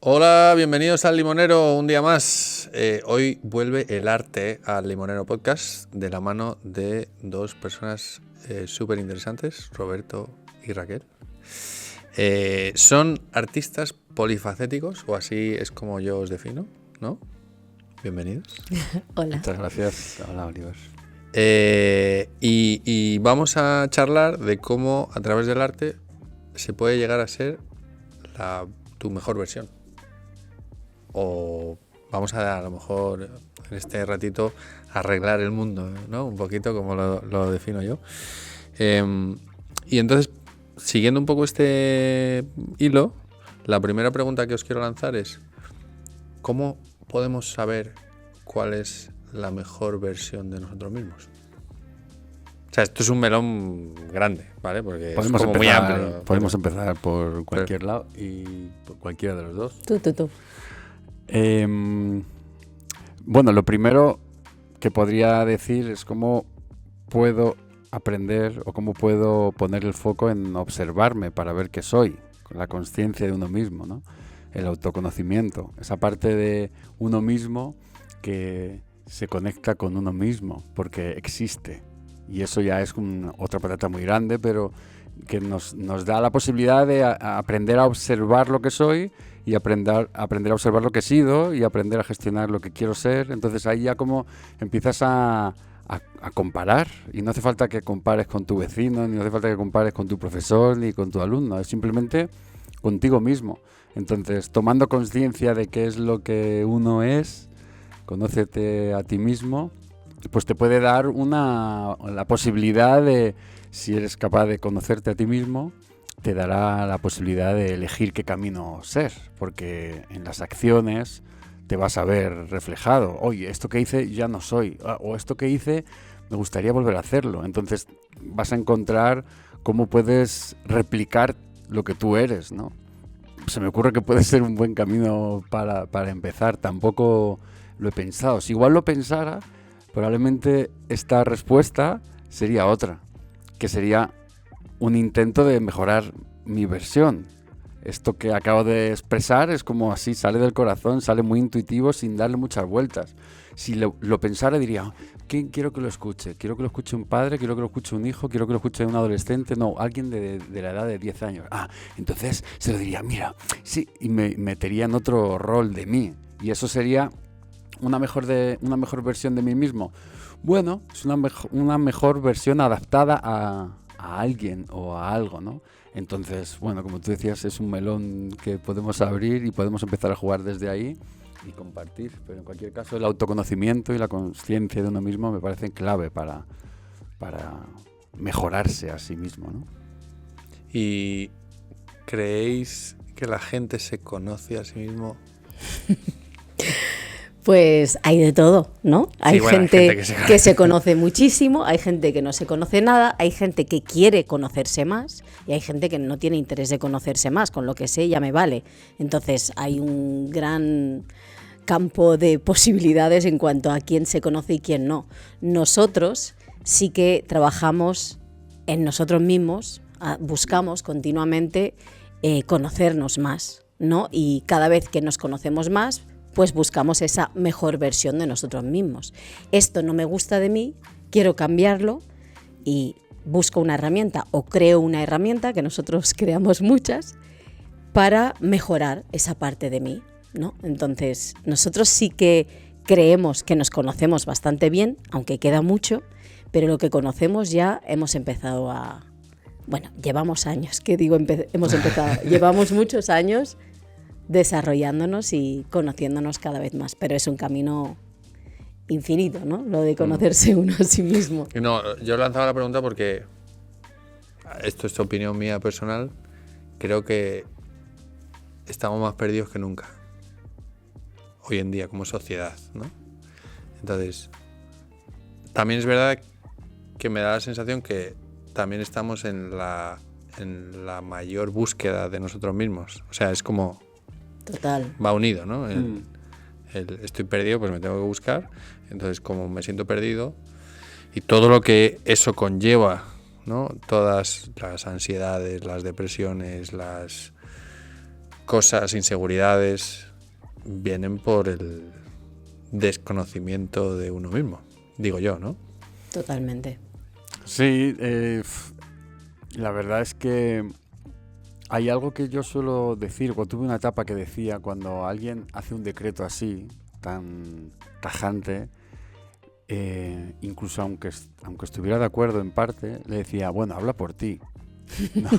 Hola, bienvenidos al Limonero un día más. Hoy vuelve el arte al Limonero Podcast de la mano de dos personas súper interesantes, Roberto y Raquel. Son artistas polifacéticos, o así es como yo os defino, ¿no? Bienvenidos. Hola. Muchas gracias. Hola, Oliver. Y vamos a charlar de cómo a través del arte se puede llegar a ser tu mejor versión. O vamos a lo mejor en este ratito arreglar el mundo, ¿no? Un poquito como lo defino yo. Y entonces, siguiendo un poco este hilo, la primera pregunta que os quiero lanzar es: ¿cómo podemos saber cuál es la mejor versión de nosotros mismos? O sea, esto es un melón grande, ¿vale? Porque podemos es como empezar, muy amplio. Podemos empezar por cualquier lado y por cualquiera de los dos. Tú. Bueno, lo primero que podría decir es cómo puedo aprender o cómo puedo poner el foco en observarme para ver qué soy, con la consciencia de uno mismo, ¿no? El autoconocimiento, esa parte de uno mismo que se conecta con uno mismo porque existe. Y eso ya es otra patata muy grande, pero que nos da la posibilidad de aprender a observar lo que soy y aprender a observar lo que he sido y aprender a gestionar lo que quiero ser. Entonces ahí ya como empiezas a comparar, y no hace falta que compares con tu vecino, ni hace falta que compares con tu profesor ni con tu alumno, es simplemente contigo mismo. Entonces, tomando conciencia de qué es lo que uno es, conócete a ti mismo, pues te puede dar la posibilidad de, si eres capaz de conocerte a ti mismo, te dará la posibilidad de elegir qué camino ser, porque en las acciones te vas a ver reflejado. Oye, esto que hice ya no soy, o esto que hice me gustaría volver a hacerlo. Entonces vas a encontrar cómo puedes replicar lo que tú eres, ¿no? Se me ocurre que puede ser un buen camino para empezar. Tampoco lo he pensado. Si igual lo pensara, probablemente esta respuesta sería otra, que sería un intento de mejorar mi versión. Esto que acabo de expresar es como así, sale del corazón, sale muy intuitivo sin darle muchas vueltas. Si lo pensara diría, ¿quién quiero que lo escuche? ¿Quiero que lo escuche un padre? ¿Quiero que lo escuche un hijo? ¿Quiero que lo escuche un adolescente? No, alguien de la edad de 10 años. Entonces se lo diría, mira, sí, y me metería en otro rol de mí. Y eso sería una mejor versión de mí mismo. Bueno, es una mejor versión adaptada a alguien o a algo, ¿no? Entonces, bueno, como tú decías, es un melón que podemos abrir y podemos empezar a jugar desde ahí y compartir. Pero en cualquier caso, el autoconocimiento y la consciencia de uno mismo me parecen clave para mejorarse a sí mismo, ¿no? ¿Y creéis que la gente se conoce a sí mismo? Pues hay de todo, ¿no? Hay gente que se conoce muchísimo, hay gente que no se conoce nada, hay gente que quiere conocerse más y hay gente que no tiene interés de conocerse más, con lo que sé ya me vale. Entonces hay un gran campo de posibilidades en cuanto a quién se conoce y quién no. Nosotros sí que trabajamos en nosotros mismos, buscamos continuamente conocernos más, ¿no? Y cada vez que nos conocemos más, pues buscamos esa mejor versión de nosotros mismos. Esto no me gusta de mí, quiero cambiarlo y busco una herramienta o creo una herramienta, que nosotros creamos muchas, para mejorar esa parte de mí, ¿no? Entonces, nosotros sí que creemos que nos conocemos bastante bien, aunque queda mucho, pero lo que conocemos ya hemos empezado a... Bueno, llevamos años, hemos empezado, llevamos muchos años desarrollándonos y conociéndonos cada vez más, pero es un camino infinito, ¿no? Lo de conocerse uno a sí mismo. No, yo lanzaba la pregunta porque esto es opinión mía personal. Creo que estamos más perdidos que nunca hoy en día como sociedad, ¿no? Entonces, también es verdad que me da la sensación que también estamos en la mayor búsqueda de nosotros mismos. O sea, es como... Total. Va unido, ¿no? Estoy perdido, pues me tengo que buscar. Entonces, como me siento perdido y todo lo que eso conlleva, ¿no? Todas las ansiedades, las depresiones, las cosas, inseguridades, vienen por el desconocimiento de uno mismo, digo yo, ¿no? Totalmente. Sí, la verdad es que hay algo que yo suelo decir, cuando tuve una etapa que decía, cuando alguien hace un decreto así, tan tajante, incluso aunque estuviera de acuerdo en parte, le decía, bueno, habla por ti. No.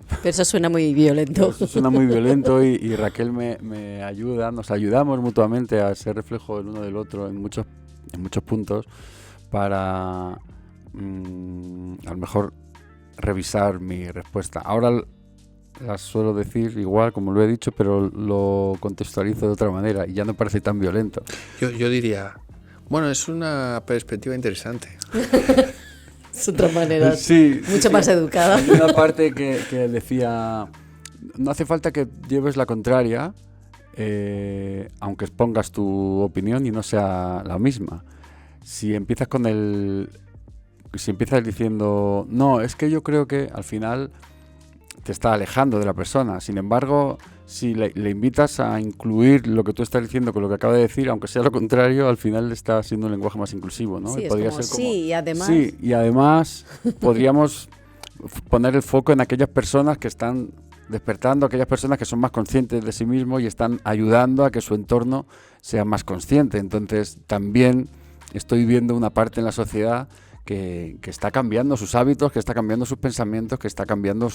Pero eso suena muy violento. Eso suena muy violento y Raquel me ayuda, nos ayudamos mutuamente a ser reflejo el uno del otro en muchos puntos para a lo mejor revisar mi respuesta. Ahora las suelo decir igual, como lo he dicho, pero lo contextualizo de otra manera y ya no parece tan violento. Yo diría, bueno, es una perspectiva interesante. Es otra manera, sí, mucho más educada. Hay una parte que decía, no hace falta que lleves la contraria, aunque expongas tu opinión y no sea la misma. Si empiezas diciendo, no, es que yo creo que al final te está alejando de la persona. Sin embargo, si le invitas a incluir lo que tú estás diciendo con lo que acaba de decir, aunque sea lo contrario, al final está siendo un lenguaje más inclusivo, ¿no? Sí, Y es podría como, ser como, sí, y además... Sí, y además podríamos poner el foco en aquellas personas que están despertando, aquellas personas que son más conscientes de sí mismos y están ayudando a que su entorno sea más consciente. Entonces, también estoy viendo una parte en la sociedad que está cambiando sus hábitos, que está cambiando sus pensamientos, que está cambiando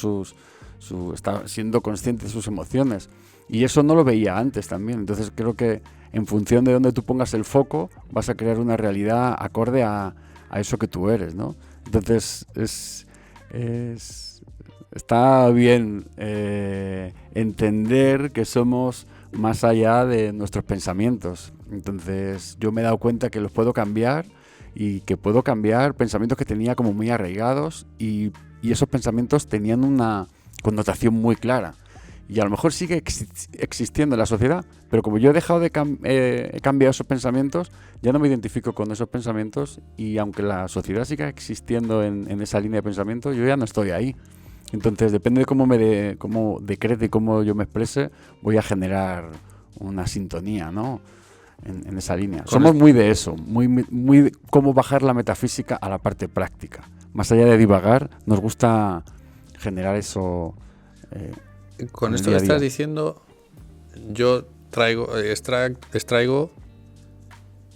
está siendo consciente de sus emociones. Y eso no lo veía antes también. Entonces creo que en función de dónde tú pongas el foco, vas a crear una realidad acorde a eso que tú eres, ¿no? Entonces está bien entender que somos más allá de nuestros pensamientos. Entonces yo me he dado cuenta que los puedo cambiar y que puedo cambiar pensamientos que tenía como muy arraigados y esos pensamientos tenían una connotación muy clara. Y a lo mejor sigue existiendo en la sociedad, pero como yo he dejado de cambiar esos pensamientos, ya no me identifico con esos pensamientos y aunque la sociedad siga existiendo en esa línea de pensamiento, yo ya no estoy ahí. Entonces depende de cómo decrete y cómo yo me exprese, voy a generar una sintonía, ¿no? En esa línea. Somos muy de eso, muy de cómo bajar la metafísica a la parte práctica. Más allá de divagar, nos gusta generar eso. Con esto que estás diciendo, yo extraigo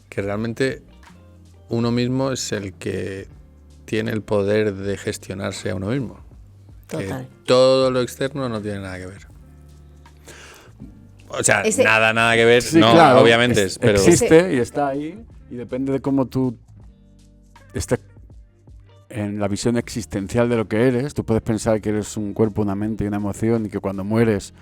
que realmente uno mismo es el que tiene el poder de gestionarse a uno mismo. Total. Todo lo externo no tiene nada que ver. O sea, nada que ver, sí, no, claro, obviamente. Pero existe y está ahí y depende de cómo tú estés en la visión existencial de lo que eres. Tú puedes pensar que eres un cuerpo, una mente y una emoción y que cuando mueres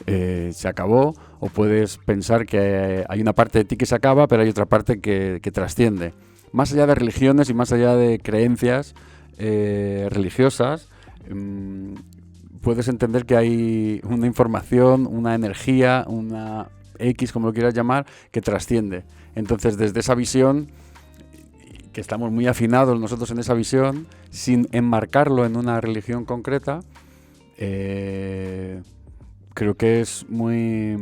se acabó, o puedes pensar que hay una parte de ti que se acaba, pero hay otra parte que trasciende. Más allá de religiones y más allá de creencias religiosas, puedes entender que hay una información, una energía, una X, como lo quieras llamar, que trasciende. Entonces, desde esa visión, que estamos muy afinados nosotros en esa visión, sin enmarcarlo en una religión concreta, creo que es muy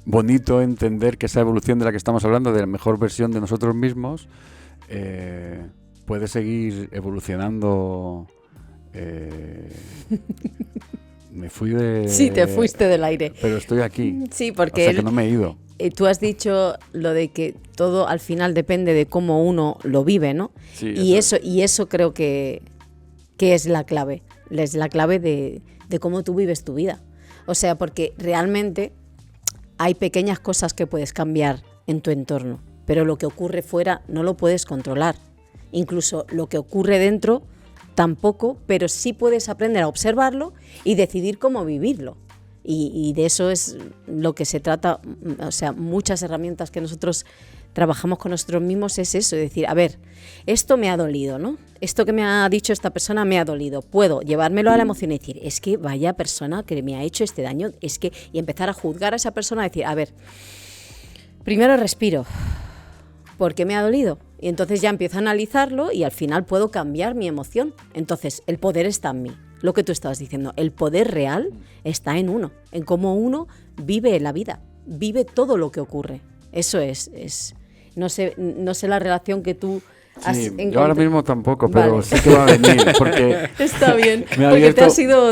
bonito entender que esa evolución de la que estamos hablando, de la mejor versión de nosotros mismos, puede seguir evolucionando. Me fui de... Sí, te fuiste del aire. Pero estoy aquí. Sí, porque... O sea, que no me he ido. Tú has dicho lo de que todo al final depende de cómo uno lo vive, ¿no? Sí, y eso creo que es la clave. Es la clave de cómo tú vives tu vida. O sea, porque realmente hay pequeñas cosas que puedes cambiar en tu entorno, pero lo que ocurre fuera no lo puedes controlar. Incluso lo que ocurre dentro tampoco, pero sí puedes aprender a observarlo y decidir cómo vivirlo. Y de eso es lo que se trata. O sea, muchas herramientas que nosotros trabajamos con nosotros mismos es eso, es decir, a ver, esto me ha dolido, ¿no? Esto que me ha dicho esta persona me ha dolido. Puedo llevármelo a la emoción y decir, es que vaya persona que me ha hecho este daño, y empezar a juzgar a esa persona y decir, a ver, primero respiro, ¿por qué me ha dolido? Y entonces ya empiezo a analizarlo y al final puedo cambiar mi emoción. Entonces, el poder está en mí. O lo que tú estabas diciendo. El poder real está en uno, en cómo uno vive la vida, vive todo lo que ocurre. Eso es no sé la relación que tú has encontrado. Yo ahora mismo tampoco, pero Vale. sí que va a venir, porque Está bien, me ha porque abierto,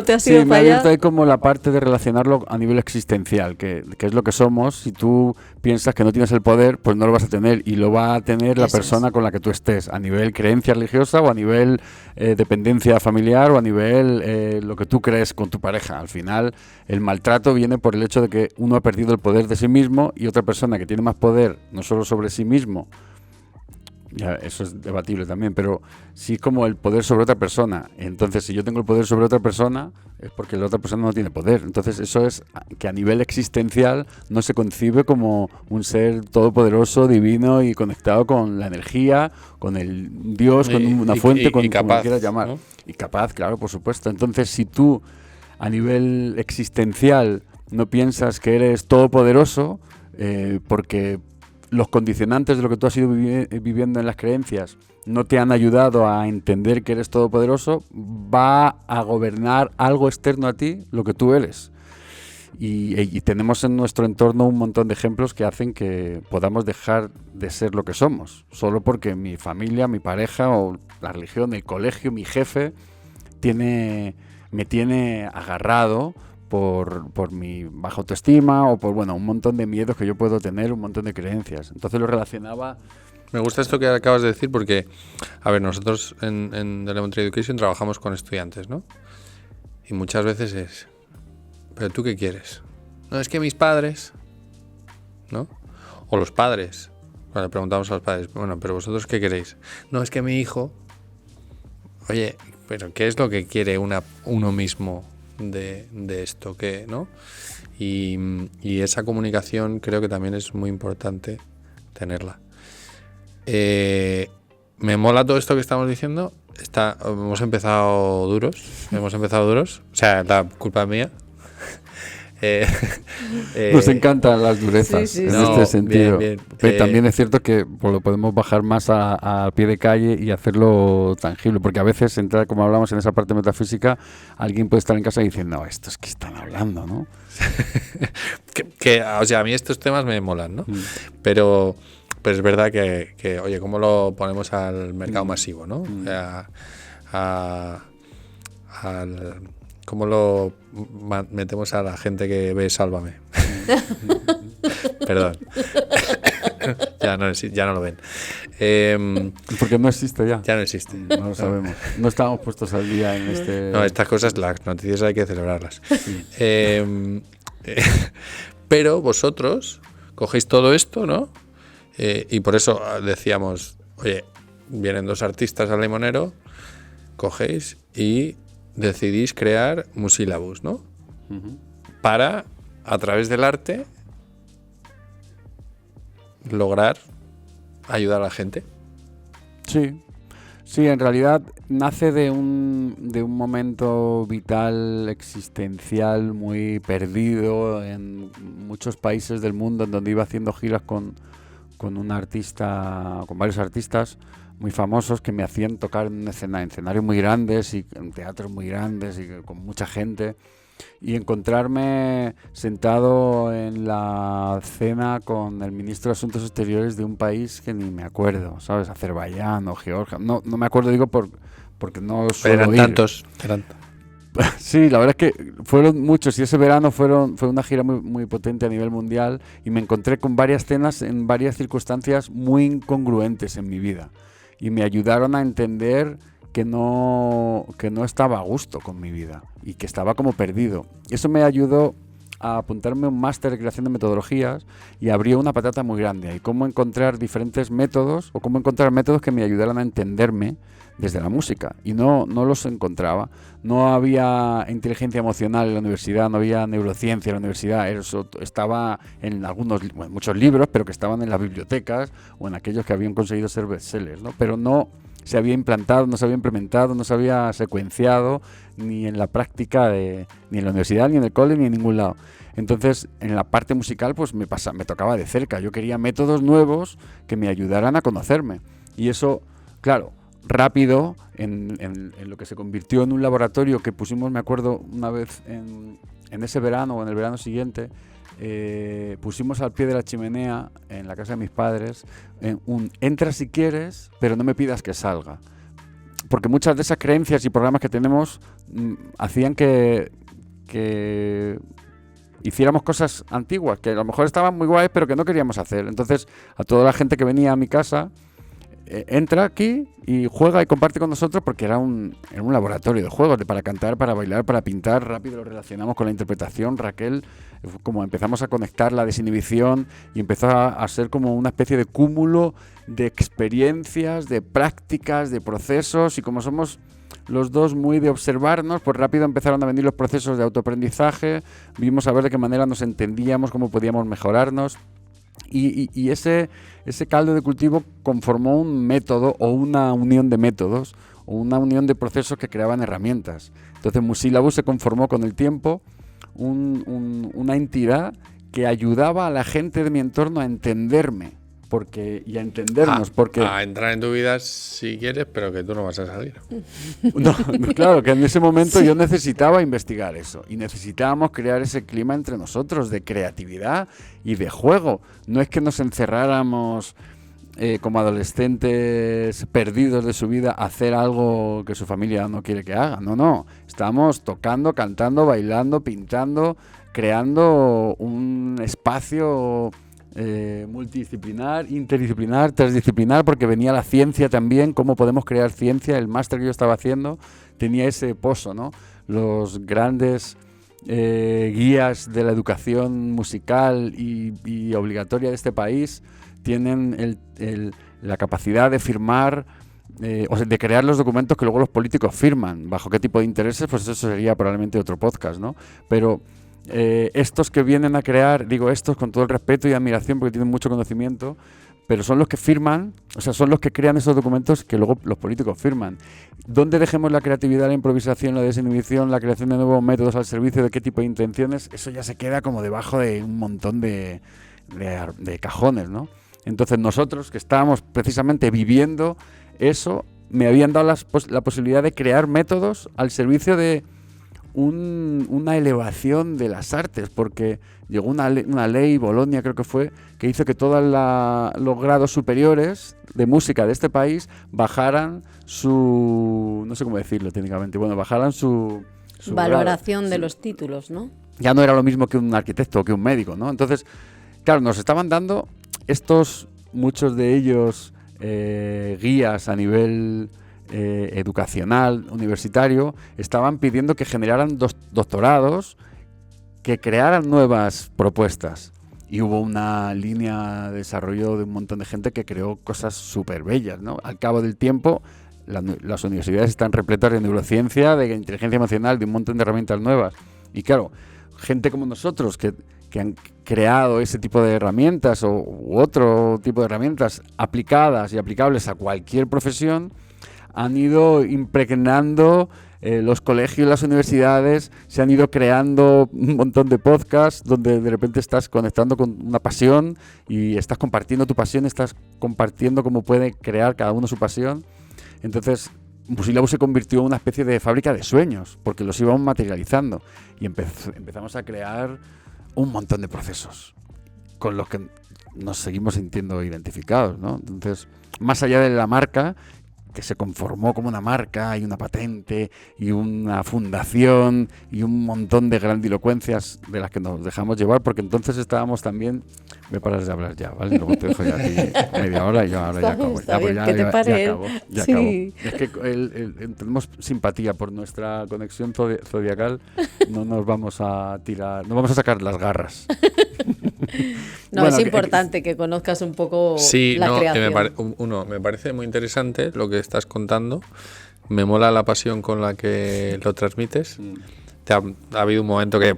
te has ido me para ha abierto allá. ahí como la parte de relacionarlo a nivel existencial, que es lo que somos. Si tú piensas que no tienes el poder, pues no lo vas a tener, y lo va a tener la Eso persona es. con la que tú estés, a nivel creencia religiosa o a nivel dependencia familiar o a nivel lo que tú crees con tu pareja. Al final, el maltrato viene por el hecho de que uno ha perdido el poder de sí mismo y otra persona que tiene más poder, no solo sobre sí mismo, ya, eso es debatible también, pero sí como el poder sobre otra persona. Entonces, si yo tengo el poder sobre otra persona, es porque la otra persona no tiene poder. Entonces, eso es que a nivel existencial no se concibe como un ser todopoderoso, divino y conectado con la energía, con el Dios, con una fuente, como capaz, lo quieras llamar. ¿no? Y capaz, claro, por supuesto. Entonces, si tú a nivel existencial no piensas que eres todopoderoso, porque los condicionantes de lo que tú has ido viviendo en las creencias no te han ayudado a entender que eres todopoderoso, va a gobernar algo externo a ti, lo que tú eres. Y tenemos en nuestro entorno un montón de ejemplos que hacen que podamos dejar de ser lo que somos, solo porque mi familia, mi pareja o la religión, el colegio, mi jefe, me tiene agarrado por mi baja autoestima o por un montón de miedos que yo puedo tener, un montón de creencias. Entonces lo relacionaba. Me gusta esto que acabas de decir porque, a ver, nosotros en The Lemon Tree Education trabajamos con estudiantes, ¿no? Y muchas veces es, ¿pero tú qué quieres? No, es que mis padres, ¿no? O los padres. Cuando le preguntamos a los padres, bueno, ¿pero vosotros qué queréis? No, es que mi hijo. Oye, ¿pero qué es lo que quiere uno mismo de esto, que no? Y esa comunicación creo que también es muy importante tenerla. Me mola todo esto que estamos diciendo. Hemos empezado duros, o sea, la culpa es mía. Nos encantan las durezas en este sentido. Bien. Pero también es cierto que lo podemos bajar más a pie de calle y hacerlo tangible, porque a veces entrar, como hablamos en esa parte metafísica, alguien puede estar en casa diciendo, no, estos que están hablando, ¿no? O sea, a mí estos temas me molan, ¿no? Pero es verdad que, oye, ¿cómo lo ponemos al mercado masivo, ¿no? ¿Cómo lo metemos a la gente que ve Sálvame? Perdón. Ya no lo ven. Porque no existe ya. Ya no existe. No lo sabemos. No estábamos puestos al día en este. No, estas cosas, las noticias hay que celebrarlas. Pero vosotros cogéis todo esto, ¿no? Y por eso decíamos, oye, vienen dos artistas al limonero, cogéis y decidís crear Musílabus, ¿no? Uh-huh. Para, a través del arte, lograr ayudar a la gente. Sí, en realidad nace de un momento vital, existencial, muy perdido en muchos países del mundo, en donde iba haciendo giras con un artista, con varios artistas muy famosos que me hacían tocar en escenarios muy grandes y en teatros muy grandes y con mucha gente, y encontrarme sentado en la cena con el ministro de Asuntos Exteriores de un país que ni me acuerdo, ¿sabes? Azerbaiyán o Georgia, no me acuerdo, digo porque no suelo Eran ir. tantos. Sí, la verdad es que fueron muchos, y ese verano fue una gira muy, muy potente a nivel mundial, y me encontré con varias cenas en varias circunstancias muy incongruentes en mi vida, y me ayudaron a entender que no estaba a gusto con mi vida y que estaba como perdido. Eso me ayudó a apuntarme a un máster de creación de metodologías, y abrió una patata muy grande, y cómo encontrar diferentes métodos, o cómo encontrar métodos que me ayudaran a entenderme desde la música, y no los encontraba. No había inteligencia emocional en la universidad, no había neurociencia en la universidad. Eso estaba en muchos libros, pero que estaban en las bibliotecas o en aquellos que habían conseguido ser bestsellers, ¿no? Pero no se había implantado, no se había implementado, no se había secuenciado ni en la práctica ni en la universidad, ni en el cole, ni en ningún lado. Entonces, en la parte musical, pues me tocaba de cerca. Yo quería métodos nuevos que me ayudaran a conocerme. Y eso, claro, rápido en lo que se convirtió en un laboratorio que pusimos, me acuerdo, una vez en ese verano o en el verano siguiente, pusimos al pie de la chimenea en la casa de mis padres entra si quieres, pero no me pidas que salga. Porque muchas de esas creencias y programas que tenemos hacían que hiciéramos cosas antiguas, que a lo mejor estaban muy guays, pero que no queríamos hacer. Entonces, a toda la gente que venía a mi casa, entra aquí y juega y comparte con nosotros, porque era un laboratorio de juegos, para cantar, para bailar, para pintar. Rápido lo relacionamos con la interpretación. Raquel, como empezamos a conectar la desinhibición y empezó a ser como una especie de cúmulo de experiencias, de prácticas, de procesos, y como somos los dos muy de observarnos, pues rápido empezaron a venir los procesos de autoaprendizaje, vimos a ver de qué manera nos entendíamos, cómo podíamos mejorarnos. Y ese caldo de cultivo conformó un método o una unión de métodos o una unión de procesos que creaban herramientas. Entonces Musílabus se conformó con el tiempo una entidad que ayudaba a la gente de mi entorno a entenderme y a entendernos. A entrar en tu vida si quieres, pero que tú no vas a salir. No, claro, que en ese momento yo necesitaba investigar eso y necesitábamos crear ese clima entre nosotros de creatividad y de juego. No es que nos encerráramos como adolescentes perdidos de su vida a hacer algo que su familia no quiere que haga. No. Estábamos tocando, cantando, bailando, pintando, creando un espacio multidisciplinar, interdisciplinar, transdisciplinar, porque venía la ciencia también, cómo podemos crear ciencia. El máster que yo estaba haciendo tenía ese pozo, ¿no? Los grandes guías de la educación musical y obligatoria de este país tienen la capacidad de firmar, o sea, de crear los documentos que luego los políticos firman. ¿Bajo qué tipo de intereses? Pues eso sería probablemente otro podcast, ¿no? Pero estos que vienen a crear, digo estos con todo el respeto y admiración porque tienen mucho conocimiento, pero son los que firman, o sea, son los que crean esos documentos que luego los políticos firman. ¿Dónde dejemos la creatividad, la improvisación, la desinhibición, la creación de nuevos métodos al servicio de qué tipo de intenciones? Eso ya se queda como debajo de un montón de cajones, ¿no? Entonces nosotros, que estábamos precisamente viviendo eso, me habían dado la posibilidad de crear métodos al servicio de una elevación de las artes, porque llegó una ley, Bolonia creo que fue, que hizo que todos los grados superiores de música de este país bajaran no sé cómo decirlo técnicamente, bajaran su valoración grado, de los títulos, ¿no? Ya no era lo mismo que un arquitecto o que un médico, ¿no? Entonces, claro, nos estaban dando muchos de ellos guías a nivel educacional, universitario, estaban pidiendo que generaran doctorados, que crearan nuevas propuestas. Y hubo una línea de desarrollo de un montón de gente que creó cosas súper bellas, ¿no? Al cabo del tiempo, las universidades están repletas de neurociencia, de inteligencia emocional, de un montón de herramientas nuevas. Y claro, gente como nosotros que han creado ese tipo de herramientas u otro tipo de herramientas aplicadas y aplicables a cualquier profesión, han ido impregnando los colegios, las universidades, se han ido creando un montón de podcasts donde de repente estás conectando con una pasión y estás compartiendo tu pasión, estás compartiendo cómo puede crear cada uno su pasión. Entonces, Musílabus se convirtió en una especie de fábrica de sueños, porque los íbamos materializando y empezamos a crear un montón de procesos con los que nos seguimos sintiendo identificados, ¿no? Entonces, más allá de la marca, que se conformó como una marca y una patente y una fundación y un montón de grandilocuencias de las que nos dejamos llevar, porque entonces estábamos también... Me paras de hablar ya, ¿vale? Luego te dejo ya a ti media hora y yo ahora ya acabo. Está bien, que te pare. Ya acabo. Es que tenemos simpatía por nuestra conexión zodiacal, no nos vamos a tirar, no vamos a sacar las garras. No, es importante que conozcas un poco la creación. Me parece muy interesante lo que estás contando. Me mola la pasión con la que lo transmites. Ha habido un momento que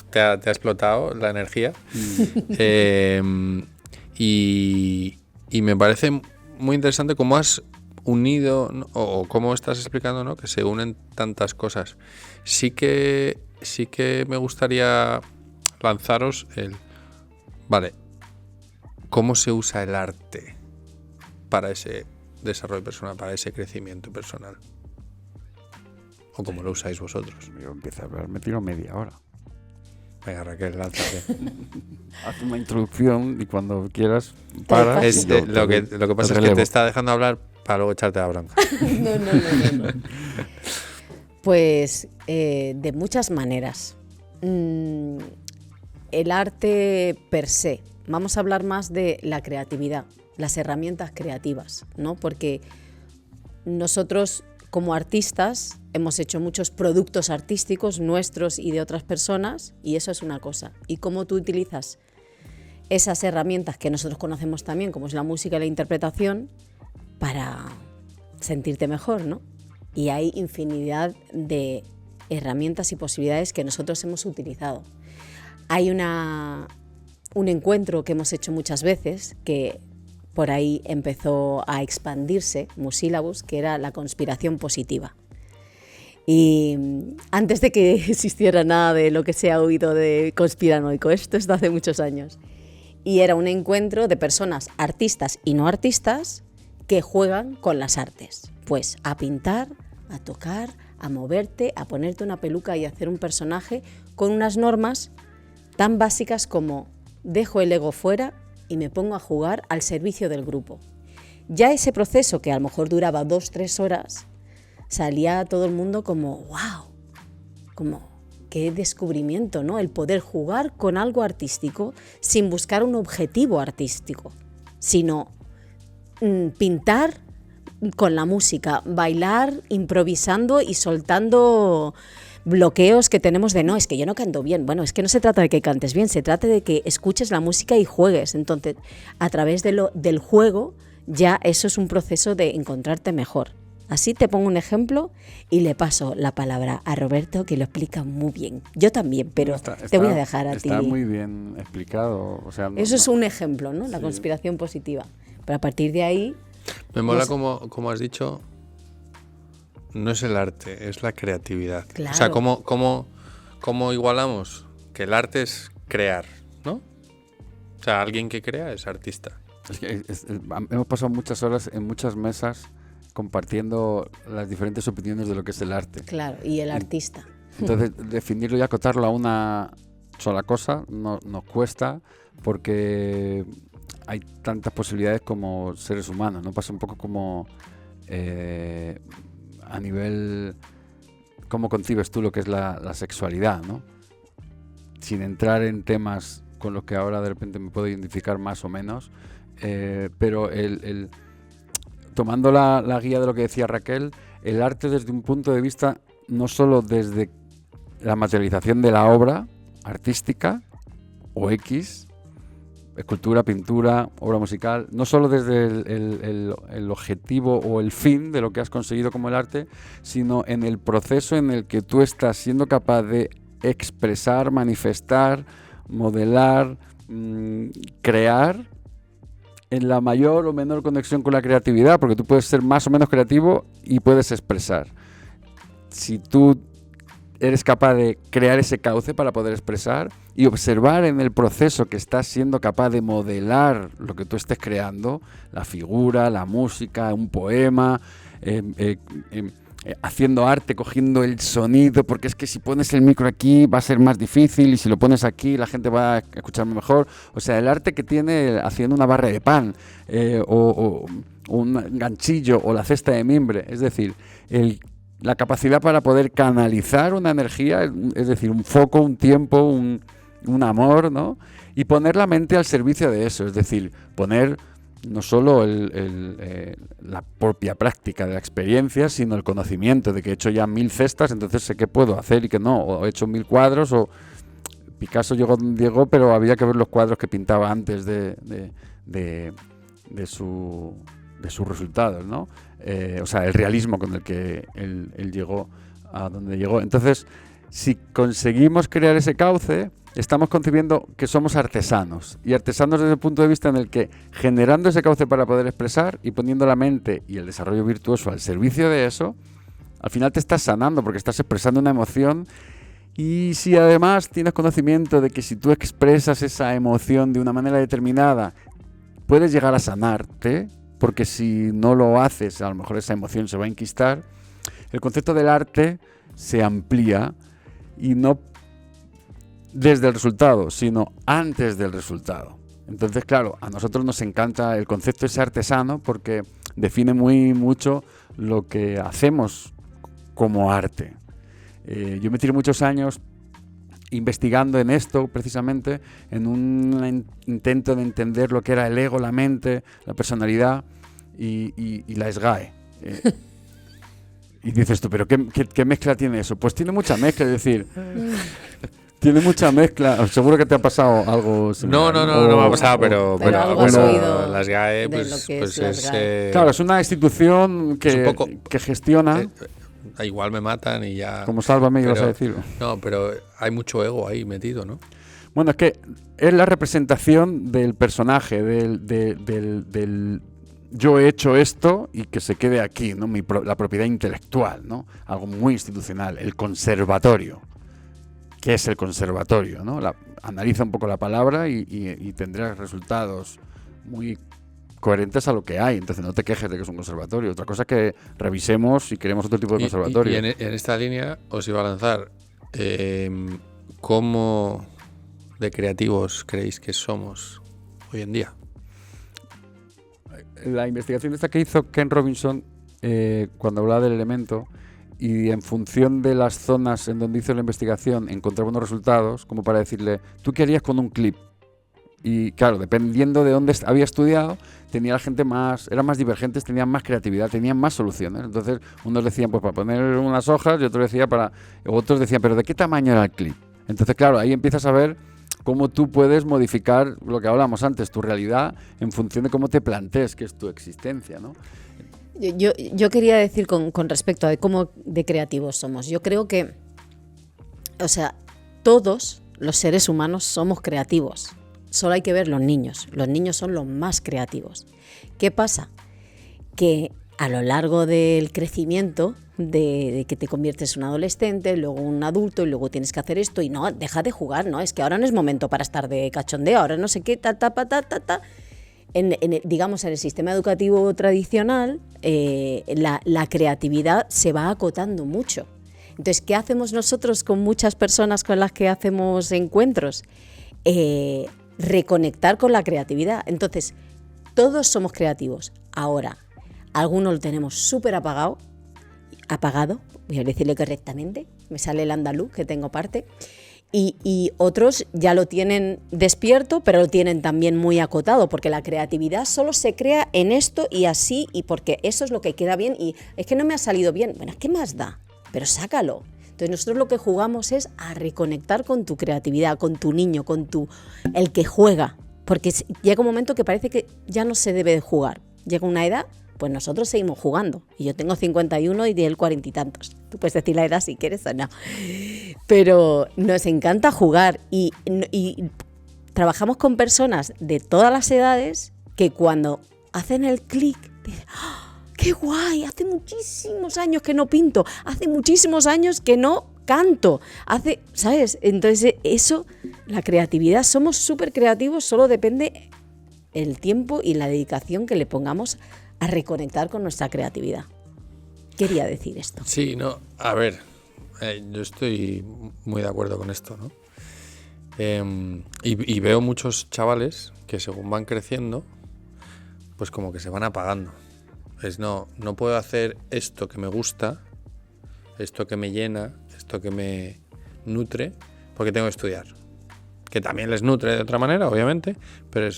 te ha explotado la energía. Y me parece muy interesante cómo has unido, ¿no? o cómo estás explicando, ¿no? Que se unen tantas cosas. Sí que me gustaría lanzaros Vale, ¿cómo se usa el arte para ese desarrollo personal, para ese crecimiento personal? ¿O cómo lo usáis vosotros? Yo empiezo a hablar, me tiro media hora. Venga, Raquel, lánzate. Haz una introducción y cuando quieras paras. Es, y yo lo que pasa es que relevo. te está dejando hablar para luego echarte la bronca. No. Pues de muchas maneras. El arte per se. Vamos a hablar más de la creatividad, las herramientas creativas, ¿no? Porque nosotros, como artistas, hemos hecho muchos productos artísticos nuestros y de otras personas, y eso es una cosa. Y cómo tú utilizas esas herramientas que nosotros conocemos también, como es la música y la interpretación, para sentirte mejor, ¿no? Y hay infinidad de herramientas y posibilidades que nosotros hemos utilizado. Hay un encuentro que hemos hecho muchas veces, que por ahí empezó a expandirse, Musílabus, que era la conspiración positiva. Y antes de que existiera nada de lo que se ha oído de conspiranoico, esto es de hace muchos años. Y era un encuentro de personas, artistas y no artistas, que juegan con las artes. Pues a pintar, a tocar, a moverte, a ponerte una peluca y hacer un personaje con unas normas tan básicas como dejo el ego fuera y me pongo a jugar al servicio del grupo. Ya ese proceso, que a lo mejor duraba 2-3 horas, salía todo el mundo como ¡wow! Como qué descubrimiento, ¿no? El poder jugar con algo artístico sin buscar un objetivo artístico, sino pintar con la música, bailar improvisando y soltando bloqueos que tenemos de no, es que yo no canto bien. Bueno, es que no se trata de que cantes bien, se trata de que escuches la música y juegues. Entonces, a través del juego, ya eso es un proceso de encontrarte mejor. Así te pongo un ejemplo y le paso la palabra a Roberto, que lo explica muy bien. Yo también, pero te voy a dejar a ti. Está muy bien explicado. O sea, eso es un ejemplo, ¿no? La conspiración positiva. Pero a partir de ahí... Me mola como has dicho, no es el arte, es la creatividad. Claro. O sea, ¿cómo igualamos? Que el arte es crear, ¿no? O sea, alguien que crea es artista. Es que hemos pasado muchas horas en muchas mesas compartiendo las diferentes opiniones de lo que es el arte. Claro, y el artista. Entonces, definirlo y acotarlo a una sola cosa nos cuesta, porque hay tantas posibilidades como seres humanos, ¿no? Pasa un poco como a nivel cómo concibes tú lo que es la sexualidad, ¿no? Sin entrar en temas con los que ahora de repente me puedo identificar más o menos, pero tomando la guía de lo que decía Raquel, el arte desde un punto de vista no solo desde la materialización de la obra artística o X, escultura, pintura, obra musical, no solo desde el objetivo o el fin de lo que has conseguido como el arte, sino en el proceso en el que tú estás siendo capaz de expresar, manifestar, modelar, crear, en la mayor o menor conexión con la creatividad, porque tú puedes ser más o menos creativo y puedes expresar. Si tú eres capaz de crear ese cauce para poder expresar y observar en el proceso que estás siendo capaz de modelar lo que tú estés creando, la figura, la música, un poema, haciendo arte, cogiendo el sonido, porque es que si pones el micro aquí va a ser más difícil y si lo pones aquí la gente va a escucharme mejor. O sea, el arte que tiene haciendo una barra de pan o un ganchillo o la cesta de mimbre, es decir, la capacidad para poder canalizar una energía, es decir, un foco, un tiempo, un amor, ¿no? Y poner la mente al servicio de eso, es decir, poner no solo la propia práctica de la experiencia, sino el conocimiento de que he hecho ya 1000 cestas, entonces sé qué puedo hacer y qué no, o he hecho 1000 cuadros, o Picasso llegó donde llegó, pero había que ver los cuadros que pintaba antes de sus resultados, ¿no? O sea, el realismo con el que él llegó a donde llegó. Entonces, si conseguimos crear ese cauce, estamos concibiendo que somos artesanos, y artesanos desde el punto de vista en el que, generando ese cauce para poder expresar y poniendo la mente y el desarrollo virtuoso al servicio de eso, al final te estás sanando porque estás expresando una emoción. Y si además tienes conocimiento de que si tú expresas esa emoción de una manera determinada, puedes llegar a sanarte, porque si no lo haces, a lo mejor esa emoción se va a enquistar. El concepto del arte se amplía y no desde el resultado, sino antes del resultado. Entonces, claro, a nosotros nos encanta el concepto ese artesano porque define muy mucho lo que hacemos como arte. Yo me tiré muchos años investigando en esto, precisamente, en un intento de entender lo que era el ego, la mente, la personalidad y la SGAE. Y dices tú, ¿pero qué mezcla tiene eso? Pues tiene mucha mezcla, es decir, tiene mucha mezcla. Seguro que te ha pasado algo similar. No me ha pasado, pero algo has oído las GAE, de pues, lo que pues es las GAE. Claro, es una institución que gestiona... igual me matan y ya... Como Sálvame, ibas a decirlo. No, pero hay mucho ego ahí metido, ¿no? Bueno, es que es la representación del personaje, del yo he hecho esto y que se quede aquí, ¿no? La propiedad intelectual, ¿no? Algo muy institucional. El conservatorio. ¿Qué es el conservatorio, no? Analiza un poco la palabra y tendrás resultados muy coherentes a lo que hay. Entonces no te quejes de que es un conservatorio. Otra cosa es que revisemos si queremos otro tipo de conservatorio. Y en esta línea os iba a lanzar ¿cómo de creativos creéis que somos hoy en día? La investigación esta que hizo Ken Robinson cuando hablaba del elemento, y en función de las zonas en donde hizo la investigación encontraba unos resultados como para decirle, ¿tú qué harías con un clip? Y claro, dependiendo de dónde había estudiado, tenía la gente eran más divergentes, tenían más creatividad, tenían más soluciones. Entonces, unos decían pues para poner unas hojas y otros decían, pero ¿de qué tamaño era el clip? Entonces, claro, ahí empiezas a ver cómo tú puedes modificar lo que hablamos antes, tu realidad, en función de cómo te plantees que es tu existencia, ¿no? Yo quería decir con respecto a cómo de creativos somos. Yo creo que, o sea, todos los seres humanos somos creativos. Solo hay que ver los niños. Los niños son los más creativos. ¿Qué pasa? Que a lo largo del crecimiento, de que te conviertes en un adolescente, luego un adulto y luego tienes que hacer esto y no, deja de jugar, ¿no? Es que ahora no es momento para estar de cachondeo, ahora no sé qué, digamos, en el sistema educativo tradicional, la creatividad se va acotando mucho. Entonces, ¿qué hacemos nosotros con muchas personas con las que hacemos encuentros? Reconectar con la creatividad. Entonces, todos somos creativos. Ahora, algunos lo tenemos súper apagado, voy a decirlo correctamente, me sale el andaluz que tengo parte, y otros ya lo tienen despierto, pero lo tienen también muy acotado, porque la creatividad solo se crea en esto y así, y porque eso es lo que queda bien, y es que no me ha salido bien, bueno, ¿qué más da? Pero sácalo. Entonces nosotros lo que jugamos es a reconectar con tu creatividad, con tu niño, el que juega, porque llega un momento que parece que ya no se debe de jugar, llega una edad, pues nosotros seguimos jugando, y yo tengo 51 y él 40 y tantos, tú puedes decir la edad si quieres o no, pero nos encanta jugar y trabajamos con personas de todas las edades que cuando hacen el clic dicen, ¡oh, qué guay! Hace muchísimos años que no pinto, hace muchísimos años que no canto, ¿sabes? Entonces eso, la creatividad, somos súper creativos, solo depende el tiempo y la dedicación que le pongamos a reconectar con nuestra creatividad. Quería decir esto. Sí, no, a ver, yo estoy muy de acuerdo con esto, ¿no? Y veo muchos chavales que según van creciendo, pues como que se van apagando. No puedo hacer esto que me gusta, esto que me llena, esto que me nutre, porque tengo que estudiar. Que también les nutre de otra manera, obviamente, pero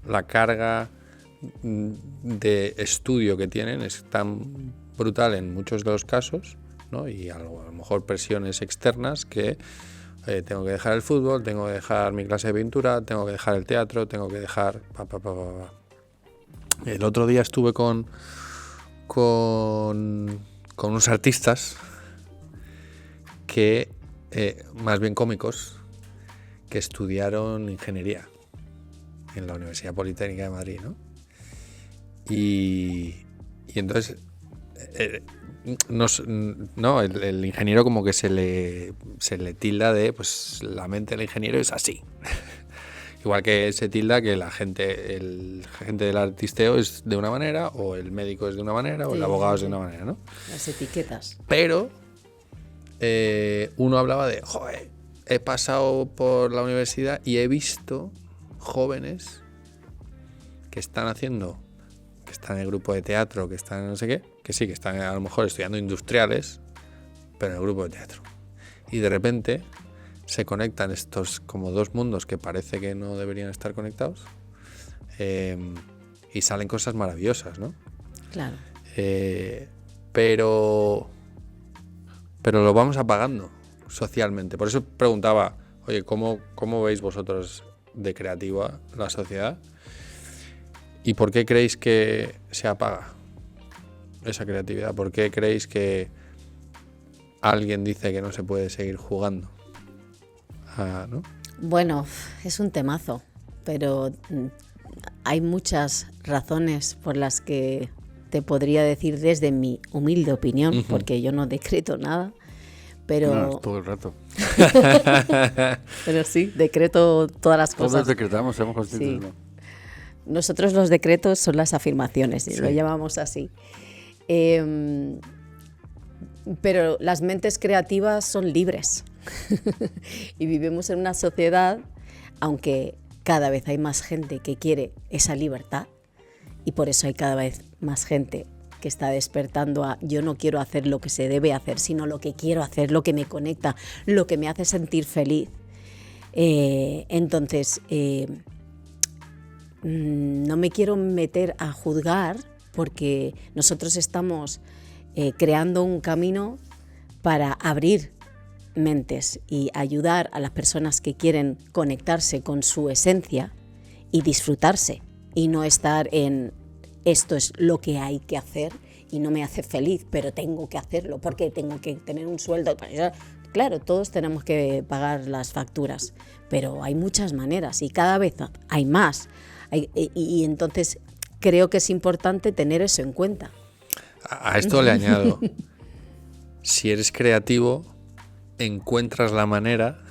la carga de estudio que tienen es tan brutal en muchos de los casos, ¿no? Y a lo mejor presiones externas que tengo que dejar el fútbol, tengo que dejar mi clase de pintura, tengo que dejar el teatro, tengo que dejar... El otro día estuve con unos artistas que, más bien cómicos, que estudiaron ingeniería en la Universidad Politécnica de Madrid, ¿no? Y entonces, el ingeniero como que se le tilda de, pues la mente del ingeniero es así. Igual que se tilda que el agente del artisteo es de una manera, o el médico es de una manera, o el abogado es de una manera, ¿no? Las etiquetas. Pero uno hablaba de, joder, he pasado por la universidad y he visto jóvenes que están en el grupo de teatro, que están no sé qué, que sí, que están a lo mejor estudiando industriales, pero en el grupo de teatro. Y de repente se conectan estos como dos mundos que parece que no deberían estar conectados, y salen cosas maravillosas, ¿no? Claro. Pero lo vamos apagando socialmente. Por eso preguntaba, oye, ¿cómo veis vosotros de creativa la sociedad? ¿Y por qué creéis que se apaga esa creatividad? ¿Por qué creéis que alguien dice que no se puede seguir jugando? ¿No? Bueno, es un temazo, pero hay muchas razones por las que te podría decir desde mi humilde opinión, porque yo no decreto nada, pero... No, todo el rato. Pero sí, decreto todas las cosas. Todos decretamos, seamos conscientes. Sí. ¿No? Nosotros los decretos son las afirmaciones, y lo llamamos así. Pero las mentes creativas son libres. Y vivimos en una sociedad, aunque cada vez hay más gente que quiere esa libertad, y por eso hay cada vez más gente que está despertando a yo no quiero hacer lo que se debe hacer, sino lo que quiero hacer, lo que me conecta, lo que me hace sentir feliz. Entonces, no me quiero meter a juzgar, porque nosotros estamos creando un camino para abrir mentes y ayudar a las personas que quieren conectarse con su esencia y disfrutarse, y no estar en esto es lo que hay que hacer y no me hace feliz, pero tengo que hacerlo porque tengo que tener un sueldo. Claro, todos tenemos que pagar las facturas, pero hay muchas maneras y cada vez hay más. Y entonces creo que es importante tener eso en cuenta. A esto le añado, si eres creativo, encuentras la manera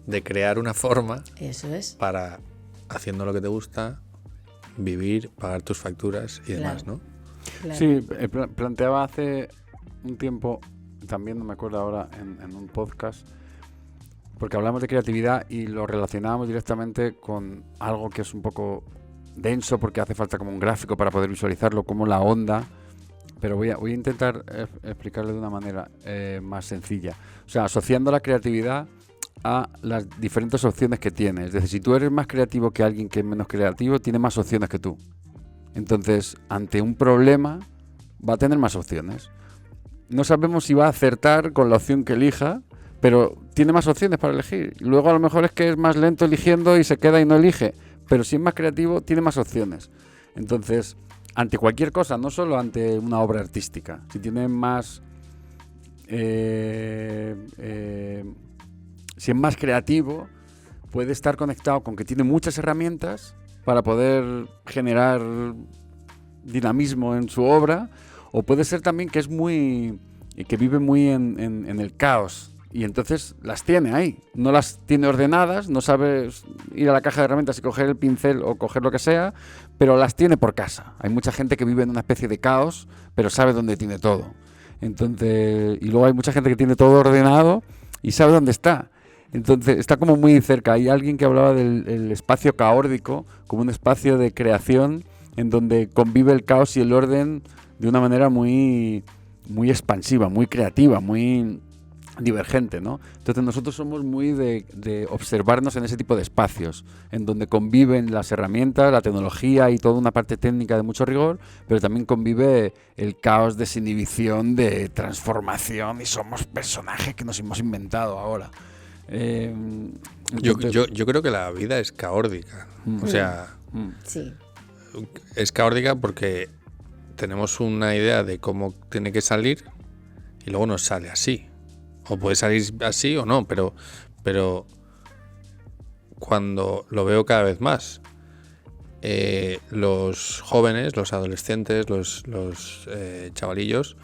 de crear una forma. Eso es. Para, haciendo lo que te gusta, vivir, pagar tus facturas y demás, ¿no? Claro. Sí, planteaba hace un tiempo, también no me acuerdo ahora, en un podcast, porque hablamos de creatividad y lo relacionábamos directamente con algo que es un poco denso, porque hace falta como un gráfico para poder visualizarlo, como la onda, pero voy a intentar explicarlo de una manera más sencilla. O sea, asociando la creatividad a las diferentes opciones que tienes. Es decir, si tú eres más creativo que alguien que es menos creativo, tiene más opciones que tú. Entonces, ante un problema, va a tener más opciones. No sabemos si va a acertar con la opción que elija, pero tiene más opciones para elegir. Luego a lo mejor es que es más lento eligiendo y se queda y no elige. Pero si es más creativo, tiene más opciones. Entonces, ante cualquier cosa, no solo ante una obra artística, si tiene más... si es más creativo, puede estar conectado con que tiene muchas herramientas para poder generar dinamismo en su obra, o puede ser también que es que vive muy en el caos, y entonces las tiene ahí, no las tiene ordenadas, no sabe ir a la caja de herramientas y coger el pincel o coger lo que sea, pero las tiene por casa. Hay mucha gente que vive en una especie de caos, pero sabe dónde tiene todo. Entonces, y luego hay mucha gente que tiene todo ordenado y sabe dónde está. Entonces está como muy cerca. Hay alguien que hablaba del espacio caórdico como un espacio de creación en donde convive el caos y el orden de una manera muy, muy expansiva, muy creativa, muy divergente, ¿no? Entonces nosotros somos muy de observarnos en ese tipo de espacios, en donde conviven las herramientas, la tecnología y toda una parte técnica de mucho rigor, pero también convive el caos, desinhibición, de transformación, y somos personajes que nos hemos inventado ahora. Yo creo que la vida es caórdica. O sea, sí, es caórdica porque tenemos una idea de cómo tiene que salir y luego nos sale así. O puede salir así o no, pero cuando lo veo cada vez más, los jóvenes, los adolescentes, los chavalillos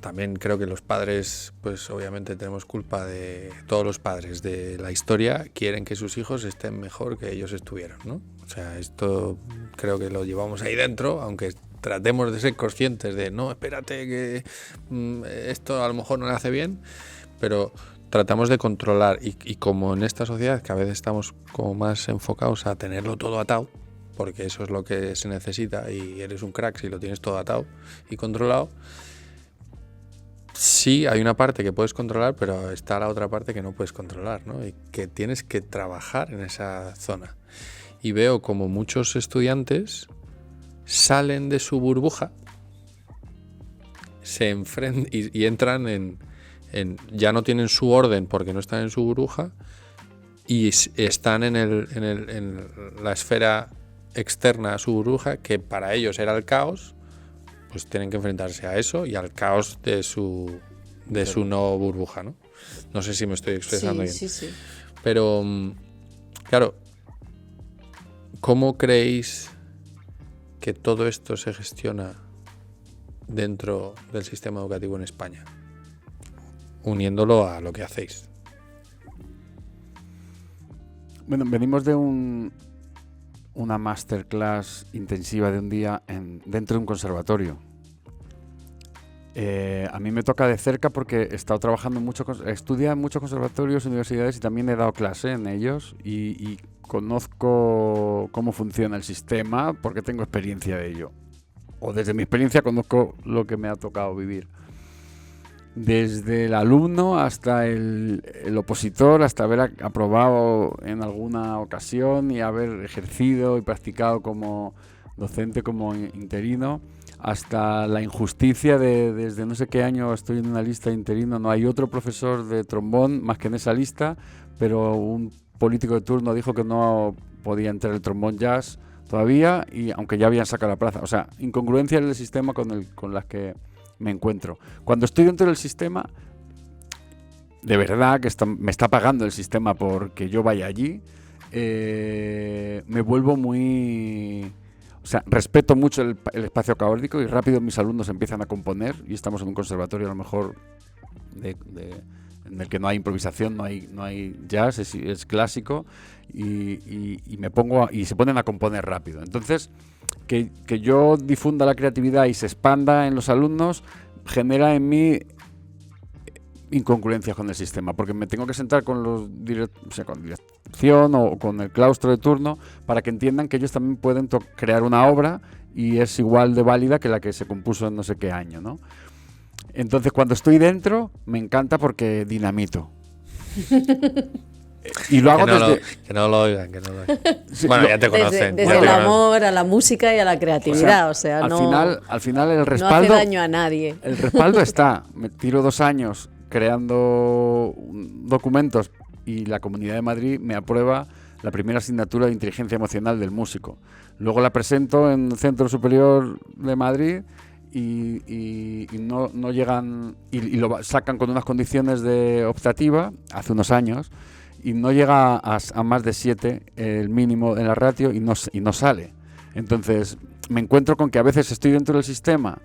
también creo que los padres, pues obviamente tenemos culpa de todos los padres de la historia, quieren que sus hijos estén mejor que ellos estuvieron, ¿no? O sea, esto creo que lo llevamos ahí dentro, aunque tratemos de ser conscientes de, no, espérate que esto a lo mejor no le hace bien, pero tratamos de controlar y como en esta sociedad que a veces estamos como más enfocados a tenerlo todo atado, porque eso es lo que se necesita y eres un crack si lo tienes todo atado y controlado. Sí, hay una parte que puedes controlar, pero está la otra parte que no puedes controlar, ¿no? Y que tienes que trabajar en esa zona. Y veo como muchos estudiantes salen de su burbuja, se enfrentan y entran en ya no tienen su orden porque no están en su burbuja y están en la esfera externa a su burbuja, que para ellos era el caos. Pues tienen que enfrentarse a eso y al caos de su no burbuja, ¿no? No sé si me estoy expresando bien. Sí. Pero, claro, ¿cómo creéis que todo esto se gestiona dentro del sistema educativo en España? Uniéndolo a lo que hacéis. Bueno, venimos de una masterclass intensiva de un día dentro de un conservatorio. A mí me toca de cerca porque he estado trabajando estudié en muchos conservatorios, universidades y también he dado clase en ellos y conozco cómo funciona el sistema porque tengo experiencia de ello. O desde mi experiencia conozco lo que me ha tocado vivir. Desde el alumno hasta el opositor, hasta haber aprobado en alguna ocasión y haber ejercido y practicado como docente, como interino, hasta la injusticia desde no sé qué año estoy en una lista de interino, no hay otro profesor de trombón más que en esa lista, pero un político de turno dijo que no podía entrar el trombón jazz todavía, y aunque ya habían sacado la plaza. O sea, incongruencias del sistema con las que me encuentro. Cuando estoy dentro del sistema, de verdad que me está pagando el sistema porque yo vaya allí, me vuelvo muy... O sea, respeto mucho el espacio caótico y rápido mis alumnos empiezan a componer, y estamos en un conservatorio a lo mejor en el que no hay improvisación, no hay jazz, es clásico, y me pongo y se ponen a componer rápido. Entonces, que yo difunda la creatividad y se expanda en los alumnos genera en mí incongruencias con el sistema, porque me tengo que sentar con con dirección o con el claustro de turno para que entiendan que ellos también pueden crear una obra y es igual de válida que la que se compuso en no sé qué año, ¿no? Entonces, cuando estoy dentro, me encanta porque dinamito. Y lo hago que no lo oigan. Sí, bueno, ya te conocen. Desde el amor a la música y a la creatividad. Al final el respaldo... No hace daño a nadie. El respaldo está. Me tiro 2 años creando documentos y la Comunidad de Madrid me aprueba la primera asignatura de inteligencia emocional del músico. Luego la presento en el Centro Superior de Madrid y no llegan... Y lo sacan con unas condiciones de optativa hace unos años, y no llega a más de 7 el mínimo en la ratio y no sale. Entonces me encuentro con que a veces estoy dentro del sistema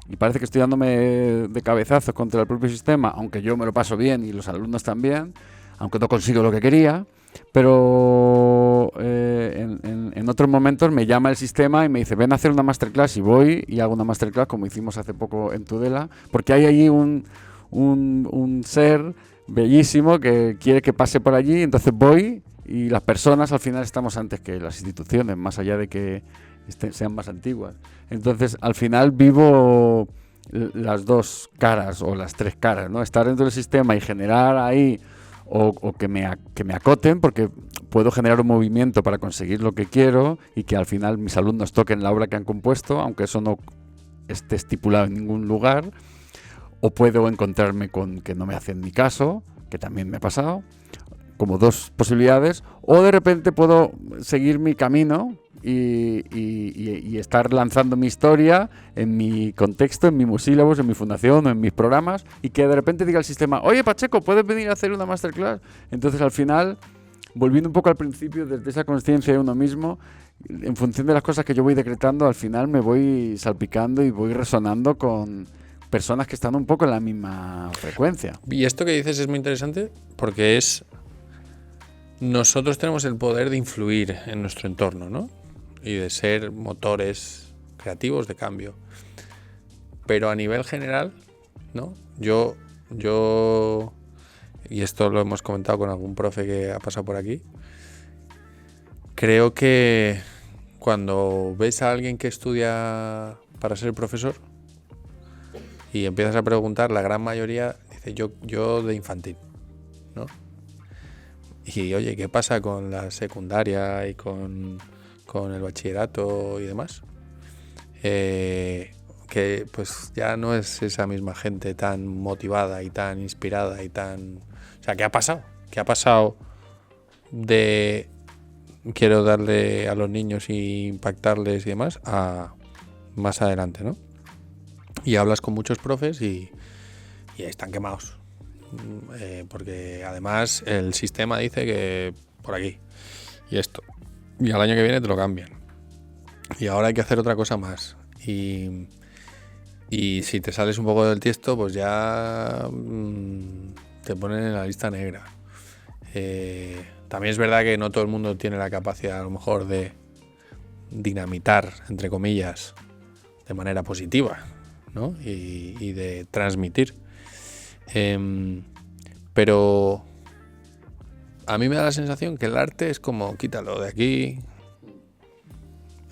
y parece que estoy dándome de cabezazos contra el propio sistema, aunque yo me lo paso bien y los alumnos también, aunque no consigo lo que quería, pero en otros momentos me llama el sistema y me dice, ven a hacer una masterclass, y voy y hago una masterclass como hicimos hace poco en Tudela, porque hay allí un ser bellísimo que quiere que pase por allí, entonces voy, y las personas al final estamos antes que las instituciones, más allá de que sean más antiguas. Entonces al final vivo las 2 caras o las 3 caras, ¿no? Estar dentro del sistema y generar ahí o que me acoten, porque puedo generar un movimiento para conseguir lo que quiero y que al final mis alumnos toquen la obra que han compuesto, aunque eso no esté estipulado en ningún lugar. O puedo encontrarme con que no me hacen ni caso, que también me ha pasado, como 2 posibilidades. O de repente puedo seguir mi camino y estar lanzando mi historia en mi contexto, en mi musílabus, en mi fundación o en mis programas, y que de repente diga el sistema, oye Pacheco, ¿puedes venir a hacer una masterclass? Entonces al final, volviendo un poco al principio, desde esa conciencia de uno mismo, en función de las cosas que yo voy decretando, al final me voy salpicando y voy resonando con personas que están un poco en la misma frecuencia. Y esto que dices es muy interesante porque nosotros tenemos el poder de influir en nuestro entorno, ¿no? Y de ser motores creativos de cambio. Pero a nivel general, ¿no? Yo, y esto lo hemos comentado con algún profe que ha pasado por aquí, creo que cuando ves a alguien que estudia para ser profesor y empiezas a preguntar, la gran mayoría dice yo de infantil, ¿no? Y oye, ¿qué pasa con la secundaria y con el bachillerato y demás? Que pues ya no es esa misma gente tan motivada y tan inspirada y tan... O sea, ¿qué ha pasado? ¿Qué ha pasado de quiero darle a los niños y impactarles y demás a más adelante, ¿no? Y hablas con muchos profes y están quemados. Porque además el sistema dice que por aquí y esto. Y al año que viene te lo cambian. Y ahora hay que hacer otra cosa más. Y si te sales un poco del tiesto, pues ya te ponen en la lista negra. También es verdad que no todo el mundo tiene la capacidad, a lo mejor, de dinamitar, entre comillas, de manera positiva, ¿no? Y de transmitir. Pero a mí me da la sensación que el arte es como quítalo de aquí,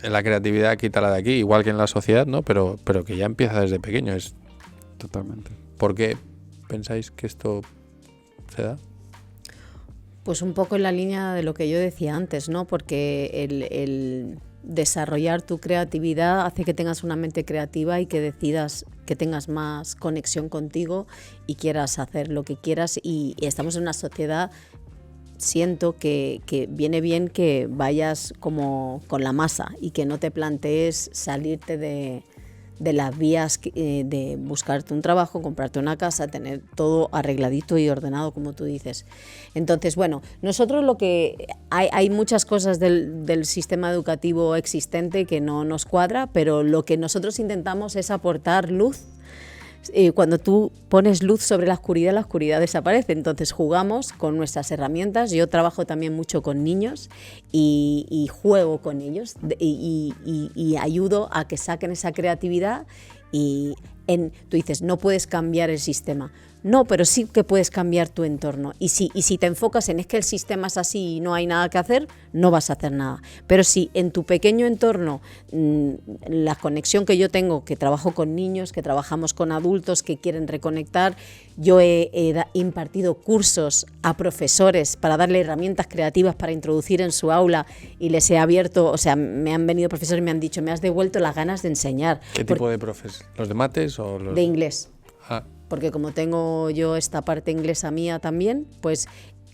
en la creatividad quítala de aquí, igual que en la sociedad, ¿no? Pero que ya empieza desde pequeño. Totalmente. ¿Por qué pensáis que esto se da? Pues un poco en la línea de lo que yo decía antes, ¿no? Porque el desarrollar tu creatividad hace que tengas una mente creativa y que decidas que tengas más conexión contigo y quieras hacer lo que quieras. Y estamos en una sociedad, siento que viene bien que vayas como con la masa y que no te plantees salirte de las vías de buscarte un trabajo, comprarte una casa, tener todo arregladito y ordenado, como tú dices. Entonces, bueno, nosotros lo que... Hay muchas cosas del sistema educativo existente que no nos cuadra, pero lo que nosotros intentamos es aportar luz. Cuando tú pones luz sobre la oscuridad desaparece. Entonces jugamos con nuestras herramientas. Yo trabajo también mucho con niños y juego con ellos y ayudo a que saquen esa creatividad. Tú dices, no puedes cambiar el sistema. No, pero sí que puedes cambiar tu entorno. Y si te enfocas en es que el sistema es así y no hay nada que hacer, no vas a hacer nada. Pero si en tu pequeño entorno, la conexión que yo tengo, que trabajo con niños, que trabajamos con adultos que quieren reconectar, yo he impartido cursos a profesores para darle herramientas creativas para introducir en su aula y les he abierto, o sea, me han venido profesores y me han dicho, me has devuelto las ganas de enseñar. ¿Qué tipo de profes? ¿Los de mates o los...? De inglés. Ah. Porque como tengo yo esta parte inglesa mía también, pues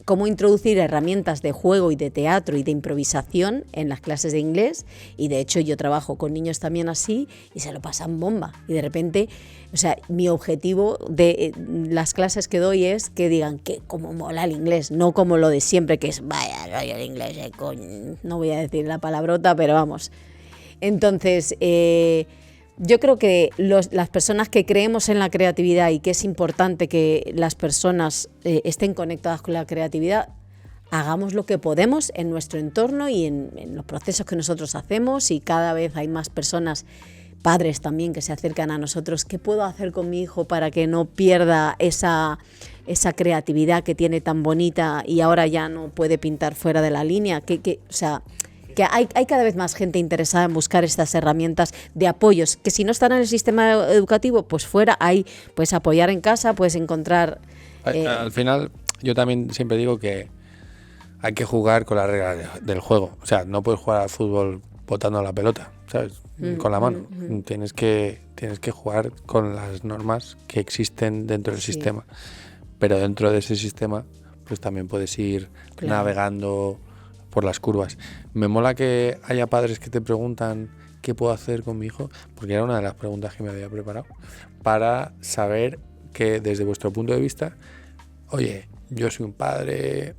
cómo introducir herramientas de juego y de teatro y de improvisación en las clases de inglés. Y de hecho yo trabajo con niños también así y se lo pasan bomba. Y de repente, o sea, mi objetivo de las clases que doy es que digan que como mola el inglés, no como lo de siempre, que es vaya rollo el inglés, no voy a decir la palabrota, pero vamos. Entonces... yo creo que las personas que creemos en la creatividad y que es importante que las personas estén conectadas con la creatividad, hagamos lo que podemos en nuestro entorno y en los procesos que nosotros hacemos, y cada vez hay más personas, padres también, que se acercan a nosotros. ¿Qué puedo hacer con mi hijo para que no pierda esa creatividad que tiene tan bonita y ahora ya no puede pintar fuera de la línea? O sea... que hay cada vez más gente interesada en buscar estas herramientas de apoyos, que si no están en el sistema educativo, pues fuera, puedes apoyar en casa, puedes encontrar... Al final, yo también siempre digo que hay que jugar con las reglas del juego. O sea, no puedes jugar al fútbol botando la pelota, ¿sabes? Con la mano. Tienes que jugar con las normas que existen dentro del sistema. Pero dentro de ese sistema, pues también puedes ir navegando por las curvas. Me mola que haya padres que te preguntan qué puedo hacer con mi hijo, porque era una de las preguntas que me había preparado, para saber que desde vuestro punto de vista, oye, yo soy un padre,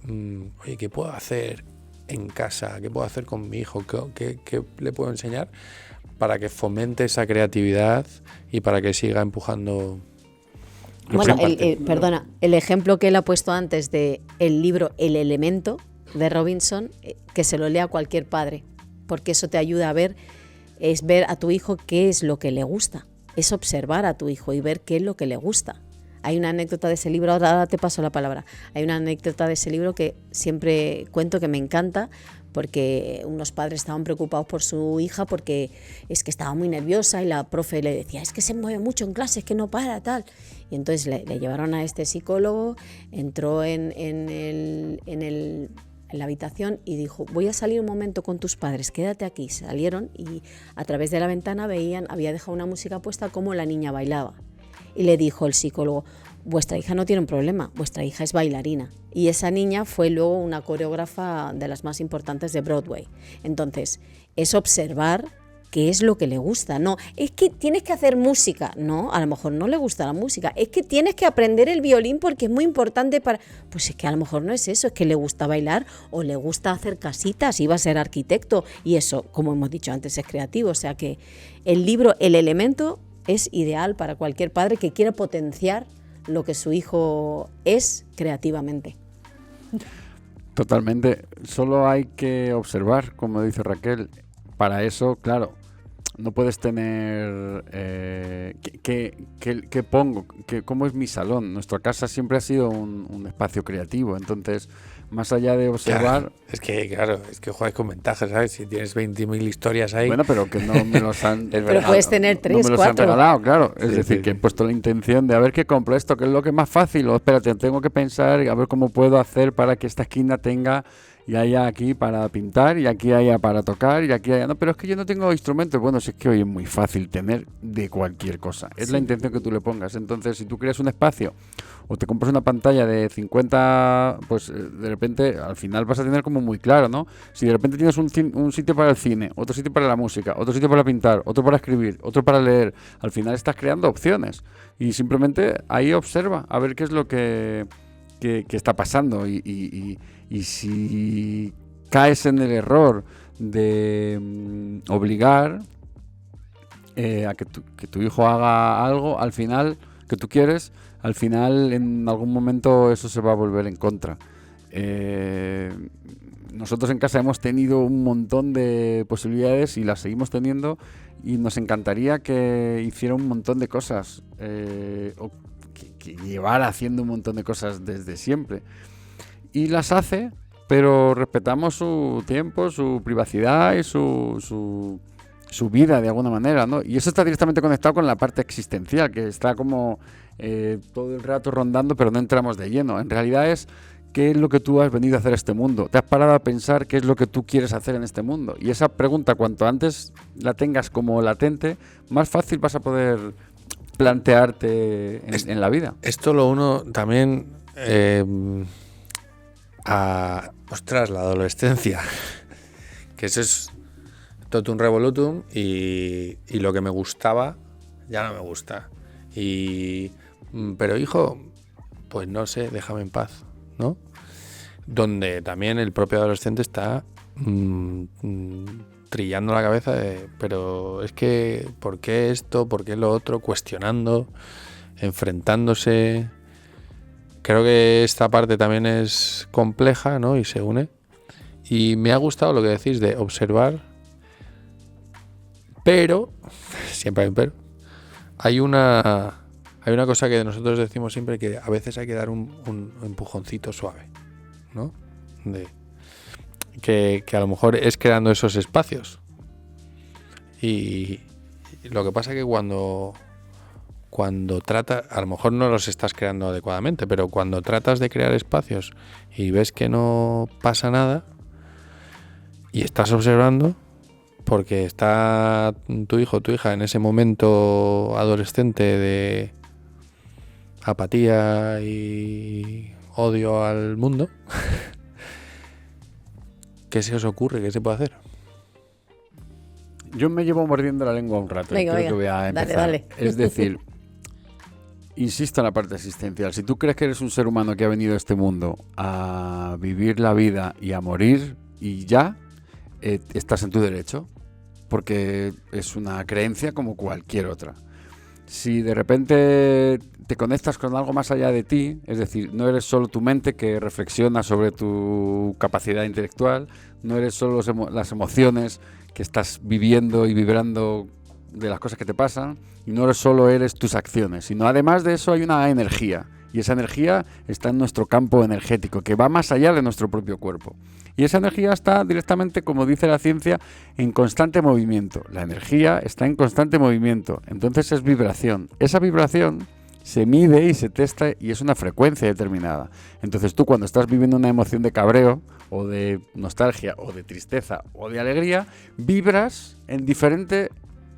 oye, ¿qué puedo hacer en casa? ¿Qué puedo hacer con mi hijo? ¿Qué le puedo enseñar para que fomente esa creatividad y para que siga empujando. Bueno, perdona, el ejemplo que él ha puesto antes de el libro El Elemento de Robinson, que se lo lea cualquier padre, porque eso te ayuda a ver a tu hijo qué es lo que le gusta, es observar a tu hijo y ver qué es lo que le gusta. Hay una anécdota de ese libro, ahora te paso la palabra, hay una anécdota de ese libro que siempre cuento que me encanta, porque unos padres estaban preocupados por su hija porque es que estaba muy nerviosa y la profe le decía, es que se mueve mucho en clase, es que no para, tal. Y entonces le llevaron a este psicólogo, entró en la habitación y dijo, voy a salir un momento con tus padres, quédate aquí. Salieron y a través de la ventana había dejado una música puesta como la niña bailaba. Y le dijo el psicólogo, vuestra hija no tiene un problema, vuestra hija es bailarina. Y esa niña fue luego una coreógrafa de las más importantes de Broadway. Entonces, es observar qué es lo que le gusta. No, es que tienes que hacer música. No, a lo mejor no le gusta la música. Es que tienes que aprender el violín porque es muy importante para... Pues es que a lo mejor no es eso, es que le gusta bailar o le gusta hacer casitas, iba a ser arquitecto. Y eso, como hemos dicho antes, es creativo. O sea que el libro El Elemento es ideal para cualquier padre que quiera potenciar lo que su hijo es creativamente. Totalmente. Solo hay que observar, como dice Raquel. Para eso, claro, no puedes tener ¿qué pongo? ¿Cómo es mi salón? Nuestra casa siempre ha sido un espacio creativo. Entonces, más allá de observar... Claro, es que juegas con ventajas, ¿sabes? Si tienes 20.000 historias ahí... Bueno, pero que no me los han... Pero puedes tener 3, 4. No me los han regalado, claro. Es decir, que he puesto la intención de a ver qué compro esto, que es lo que es más fácil. O espérate, tengo que pensar y a ver cómo puedo hacer para que esta esquina tenga... Y haya aquí para pintar, y aquí haya para tocar, y aquí haya... No, pero es que yo no tengo instrumentos. Bueno, si es que hoy es muy fácil tener de cualquier cosa. Es la intención que tú le pongas. Entonces, si tú creas un espacio o te compras una pantalla de 50, pues de repente al final vas a tener como muy claro, ¿no? Si de repente tienes un sitio para el cine, otro sitio para la música, otro sitio para pintar, otro para escribir, otro para leer, al final estás creando opciones. Y simplemente ahí observa a ver qué es lo que está pasando y si caes en el error de obligar a que tu hijo haga algo al final que tú quieres, al final en algún momento eso se va a volver en contra. Nosotros en casa hemos tenido un montón de posibilidades y las seguimos teniendo y nos encantaría que hiciera un montón de cosas o que llevara haciendo un montón de cosas desde siempre. Y las hace, pero respetamos su tiempo, su privacidad y su vida de alguna manera, ¿no? Y eso está directamente conectado con la parte existencial, que está como todo el rato rondando, pero no entramos de lleno. En realidad es qué es lo que tú has venido a hacer a este mundo. Te has parado a pensar qué es lo que tú quieres hacer en este mundo. Y esa pregunta, cuanto antes la tengas como latente, más fácil vas a poder plantearte en la vida. Esto lo uno también ostras, la adolescencia, que eso es totum revolutum y lo que me gustaba ya no me gusta pero hijo, pues no sé, déjame en paz, ¿no? Donde también el propio adolescente está trillando la cabeza de, pero es que ¿por qué esto? ¿Por qué lo otro? Cuestionando, enfrentándose. Creo que esta parte también es compleja, ¿no? Y se une. Y me ha gustado lo que decís de observar, pero, siempre hay un pero, hay una cosa que nosotros decimos siempre, que a veces hay que dar un empujoncito suave, ¿no? Que a lo mejor es creando esos espacios. Y lo que pasa es que cuando tratas, a lo mejor no los estás creando adecuadamente, pero cuando tratas de crear espacios y ves que no pasa nada y estás observando, porque está tu hijo o tu hija en ese momento adolescente de apatía y odio al mundo, ¿qué se os ocurre? ¿Qué se puede hacer? Yo me llevo mordiendo la lengua un rato. Venga, creo que voy a empezar. Dale. Es decir, insisto en la parte existencial. Si tú crees que eres un ser humano que ha venido a este mundo a vivir la vida y a morir y ya, estás en tu derecho. porque es una creencia como cualquier otra. Si de repente te conectas con algo más allá de ti, es decir, no eres solo tu mente que reflexiona sobre tu capacidad intelectual, no eres solo las emociones que estás viviendo y vibrando de las cosas que te pasan, y no solo eres tus acciones, sino además de eso hay una energía, y esa energía está en nuestro campo energético, que va más allá de nuestro propio cuerpo. Y esa energía está directamente, como dice la ciencia, en constante movimiento. La energía está en constante movimiento, entonces es vibración. Esa vibración se mide y se testa y es una frecuencia determinada. Entonces tú, cuando estás viviendo una emoción de cabreo o de nostalgia o de tristeza o de alegría, vibras en diferente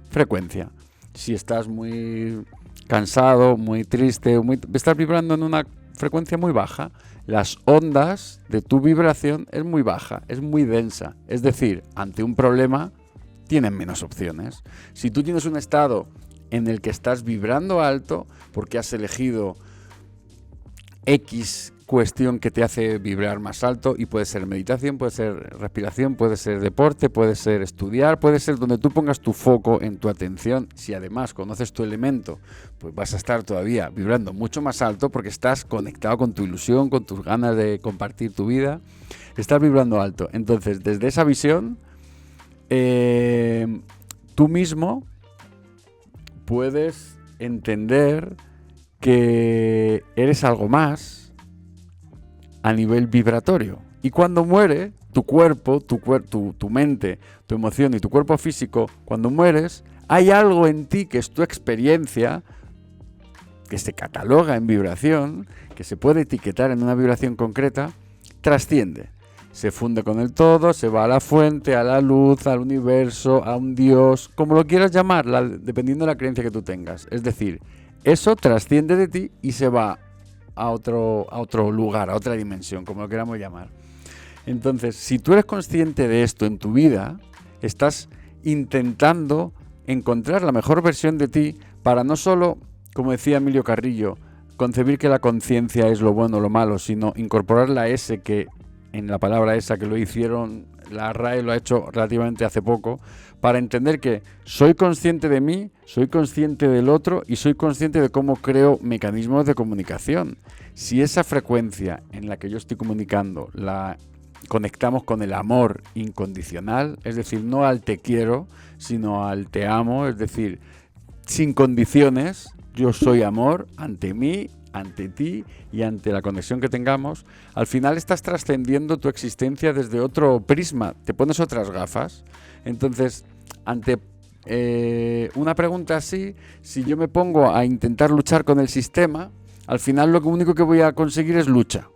frecuencia. Si estás muy cansado, muy triste, estás vibrando en una frecuencia muy baja. Las ondas de tu vibración es muy baja, es muy densa. Es decir, ante un problema tienen menos opciones. Si tú tienes un estado en el que estás vibrando alto porque has elegido X cuestión que te hace vibrar más alto, y puede ser meditación, puede ser respiración, puede ser deporte, puede ser estudiar, puede ser donde tú pongas tu foco en tu atención. Si además conoces tu elemento, pues vas a estar todavía vibrando mucho más alto porque estás conectado con tu ilusión, con tus ganas de compartir tu vida, estás vibrando alto. Entonces, desde esa visión, tú mismo puedes entender que eres algo más a nivel vibratorio. Y cuando muere tu cuerpo, tu mente, tu emoción y tu cuerpo físico, cuando mueres, hay algo en ti que es tu experiencia, que se cataloga en vibración, que se puede etiquetar en una vibración concreta, trasciende. Se funde con el todo, se va a la fuente, a la luz, al universo, a un Dios, como lo quieras llamar, dependiendo de la creencia que tú tengas. Es decir, eso trasciende de ti y se va a otro lugar, a otra dimensión, como lo queramos llamar. Entonces, si tú eres consciente de esto en tu vida, estás intentando encontrar la mejor versión de ti para no solo, como decía Emilio Carrillo, concebir que la conciencia es lo bueno o lo malo, sino incorporar la S, que en la palabra esa que lo hicieron, la RAE lo ha hecho relativamente hace poco, para entender que soy consciente de mí, soy consciente del otro y soy consciente de cómo creo mecanismos de comunicación. Si esa frecuencia en la que yo estoy comunicando la conectamos con el amor incondicional, es decir, no al te quiero, sino al te amo, es decir, sin condiciones, yo soy amor ante mí, ante ti y ante la conexión que tengamos, al final estás trascendiendo tu existencia desde otro prisma, te pones otras gafas. Entonces, ante una pregunta así, si yo me pongo a intentar luchar con el sistema, al final lo único que voy a conseguir es lucha,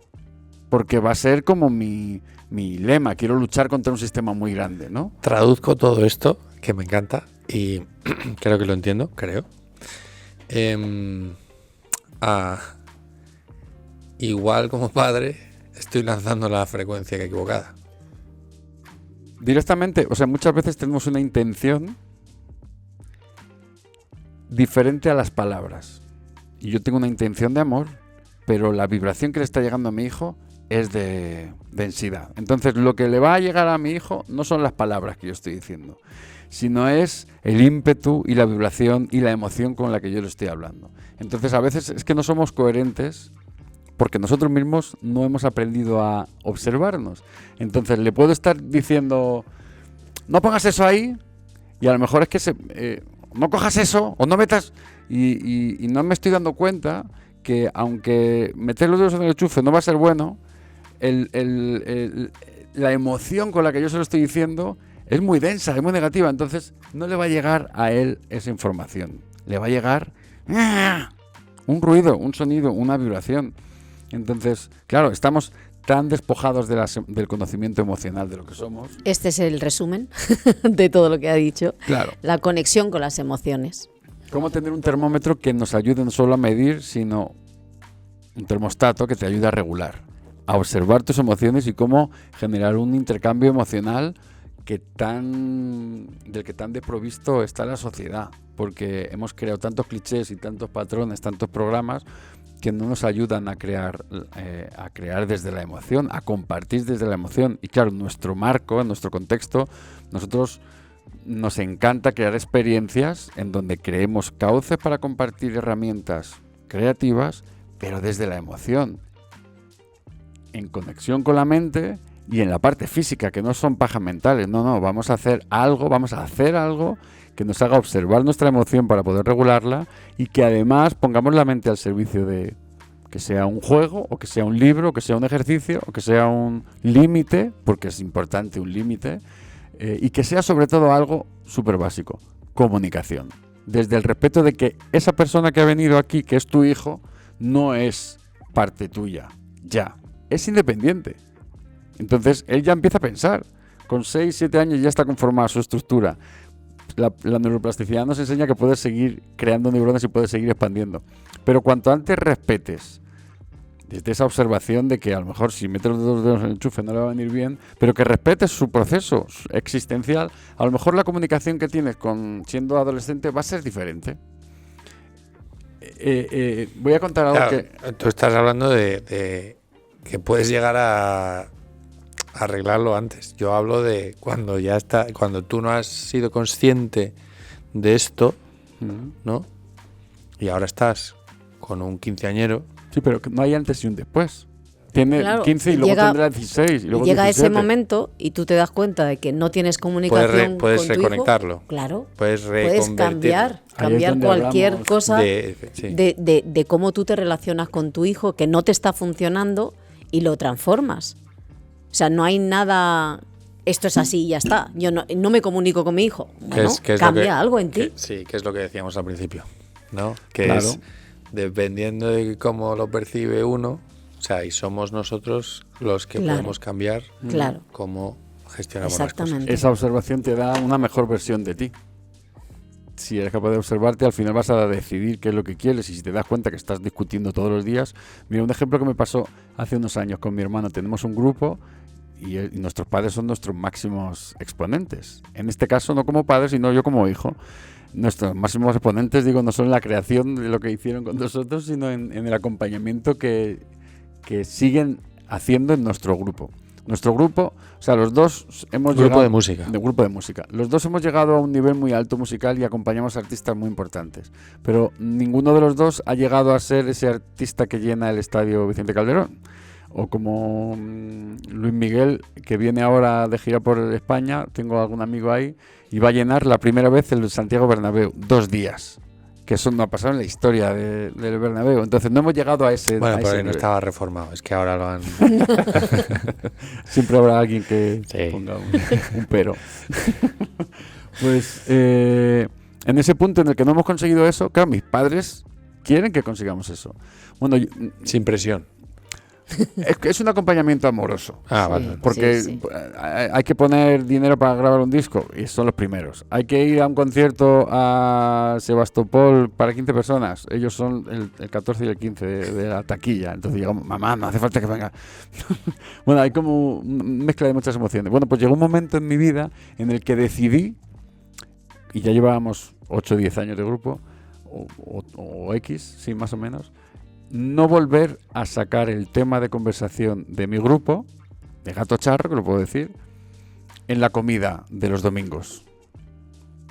porque va a ser como mi lema, quiero luchar contra un sistema muy grande, ¿no? Traduzco todo esto, que me encanta, y creo que lo entiendo, igual como padre estoy lanzando la frecuencia que equivocada. Directamente, o sea, muchas veces tenemos una intención diferente a las palabras. Y yo tengo una intención de amor, pero la vibración que le está llegando a mi hijo es de densidad. Entonces, lo que le va a llegar a mi hijo no son las palabras que yo estoy diciendo, sino es el ímpetu y la vibración y la emoción con la que yo le estoy hablando. Entonces, a veces es que no somos coherentes porque nosotros mismos no hemos aprendido a observarnos. Entonces, le puedo estar diciendo, no pongas eso ahí, y a lo mejor es que no cojas eso, o no metas, y no me estoy dando cuenta que aunque meter los dedos en el enchufe no va a ser bueno, la emoción con la que yo se lo estoy diciendo es muy densa, es muy negativa, entonces no le va a llegar a él esa información. Le va a llegar un ruido, un sonido, una vibración. Entonces, claro, estamos tan despojados del conocimiento emocional de lo que somos. Este es el resumen de todo lo que ha dicho. Claro. La conexión con las emociones. ¿Cómo tener un termómetro que nos ayude no solo a medir, sino un termostato que te ayude a regular, a observar tus emociones y cómo generar un intercambio emocional del que tan desprovisto está la sociedad? Porque hemos creado tantos clichés y tantos patrones, tantos programas que no nos ayudan a crear desde la emoción, a compartir desde la emoción. Y claro, en nuestro marco, en nuestro contexto, nosotros nos encanta crear experiencias en donde creemos cauces para compartir herramientas creativas, pero desde la emoción, en conexión con la mente y en la parte física, que no son pajas mentales. No, vamos a hacer algo que nos haga observar nuestra emoción para poder regularla y que además pongamos la mente al servicio de que sea un juego, o que sea un libro, o que sea un ejercicio, o que sea un límite, porque es importante un límite, y que sea sobre todo algo súper básico, comunicación. Desde el respeto de que esa persona que ha venido aquí, que es tu hijo, no es parte tuya, ya, es independiente. Entonces él ya empieza a pensar, con 6, 7 años ya está conformada su estructura. La neuroplasticidad nos enseña que puedes seguir creando neuronas y puedes seguir expandiendo. Pero cuanto antes respetes, desde esa observación de que a lo mejor si metes los dos dedos en el enchufe no le va a venir bien, pero que respetes su proceso existencial, a lo mejor la comunicación que tienes siendo adolescente va a ser diferente. Voy a contar algo claro, tú estás hablando de que puedes llegar a arreglarlo antes. Yo hablo de cuando tú no has sido consciente de esto, ¿no? Y ahora estás con un quinceañero. Sí, pero no hay antes y un después. Tiene 15 y luego tendrá 16. Y luego llega 17. ese momento y tú te das cuenta de que no tienes comunicación puedes con tu reconectarlo. hijo. Claro. Puedes cambiar cualquier cosa de cómo tú te relacionas con tu hijo que no te está funcionando y lo transformas. O sea, no hay nada... Esto es así y ya está. Yo no me comunico con mi hijo. Bueno, cambia algo en ti. Sí, que es lo que decíamos al principio, ¿no? Que claro. Es dependiendo de cómo lo percibe uno, o sea, y somos nosotros los que podemos cambiar cómo gestionamos las cosas. Esa observación te da una mejor versión de ti. Si eres capaz de observarte, al final vas a decidir qué es lo que quieres, y si te das cuenta que estás discutiendo todos los días. Mira, un ejemplo que me pasó hace unos años con mi hermano. Tenemos un grupo y nuestros padres son nuestros máximos exponentes. En este caso no como padres, sino yo como hijo. Nuestros máximos exponentes, digo, no solo en la creación de lo que hicieron con nosotros, sino en el acompañamiento que siguen haciendo en nuestro grupo. Nuestro grupo, o sea, los dos hemos llegado... Grupo de música. Los dos hemos llegado a un nivel muy alto musical y acompañamos a artistas muy importantes. Pero ninguno de los dos ha llegado a ser ese artista que llena el estadio Vicente Calderón. O como Luis Miguel, que viene ahora de gira por España, tengo algún amigo ahí, y va a llenar la primera vez el Santiago Bernabéu, 2 días. Que eso no ha pasado en la historia del Bernabéu. Entonces no hemos llegado a ese... Bueno, pero no estaba reformado, es que ahora lo han... Siempre habrá alguien que ponga un pero. Pues en ese punto en el que no hemos conseguido eso, claro, mis padres quieren que consigamos eso. Bueno, sin presión. Es un acompañamiento amoroso. Vale. Porque hay que poner dinero para grabar un disco y son los primeros. Hay que ir a un concierto a Sebastopol para 15 personas. Ellos son el 14 y el 15 de la taquilla. Entonces digamos, mamá, no hace falta que venga. Bueno, hay como una mezcla de muchas emociones. Bueno, pues llegó un momento en mi vida en el que decidí, y ya llevábamos 8 o 10 años de grupo, o X, sí, más o menos, no volver a sacar el tema de conversación de mi grupo, de Gato Charro, que lo puedo decir, en la comida de los domingos.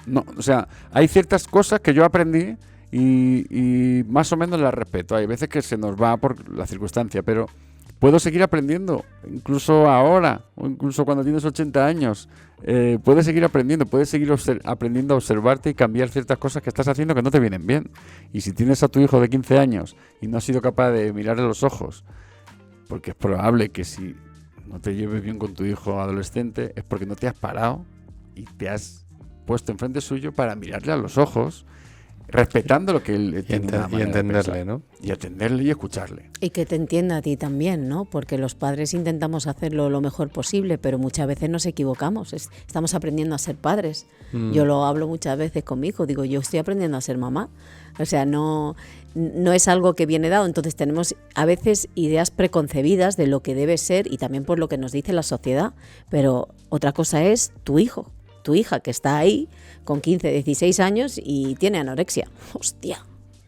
No, o sea, hay ciertas cosas que yo aprendí y más o menos las respeto. Hay veces que se nos va por la circunstancia, pero puedo seguir aprendiendo, incluso ahora, o incluso cuando tienes 80 años. Puedes seguir aprendiendo, puedes seguir aprendiendo a observarte y cambiar ciertas cosas que estás haciendo que no te vienen bien. Y si tienes a tu hijo de 15 años y no has sido capaz de mirarle los ojos, porque es probable que si no te lleves bien con tu hijo adolescente, es porque no te has parado y te has puesto enfrente suyo para mirarle a los ojos, respetando lo que él tiene y entenderle, ¿no? Y atenderle y escucharle. Y que te entienda a ti también, ¿no? Porque los padres intentamos hacerlo lo mejor posible, pero muchas veces nos equivocamos. Estamos aprendiendo a ser padres. Yo lo hablo muchas veces con mi hijo. Digo, yo estoy aprendiendo a ser mamá. O sea, no es algo que viene dado. Entonces tenemos a veces ideas preconcebidas de lo que debe ser y también por lo que nos dice la sociedad. Pero otra cosa es tu hijo, tu hija, que está ahí con 15, 16 años y tiene anorexia. Hostia,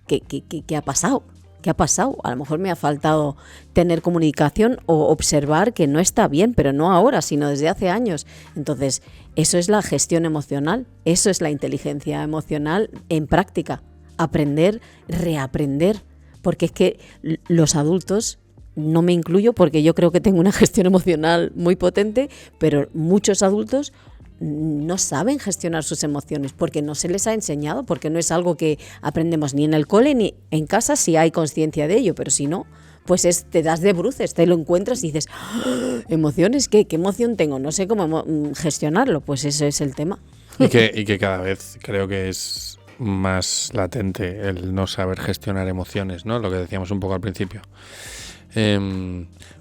¿qué ha pasado? ¿Qué ha pasado? A lo mejor me ha faltado tener comunicación o observar que no está bien, pero no ahora, sino desde hace años. Entonces, eso es la gestión emocional, eso es la inteligencia emocional en práctica. Aprender, reaprender, porque es que los adultos, no me incluyo porque yo creo que tengo una gestión emocional muy potente, pero muchos adultos no saben gestionar sus emociones porque no se les ha enseñado, porque no es algo que aprendemos ni en el cole ni en casa si hay conciencia de ello, pero si no, pues te das de bruces, te lo encuentras y dices, ¡ah! ¿Emociones? ¿Qué emoción tengo? No sé cómo gestionarlo, pues ese es el tema. Y que cada vez creo que es más latente el no saber gestionar emociones, ¿no? Lo que decíamos un poco al principio.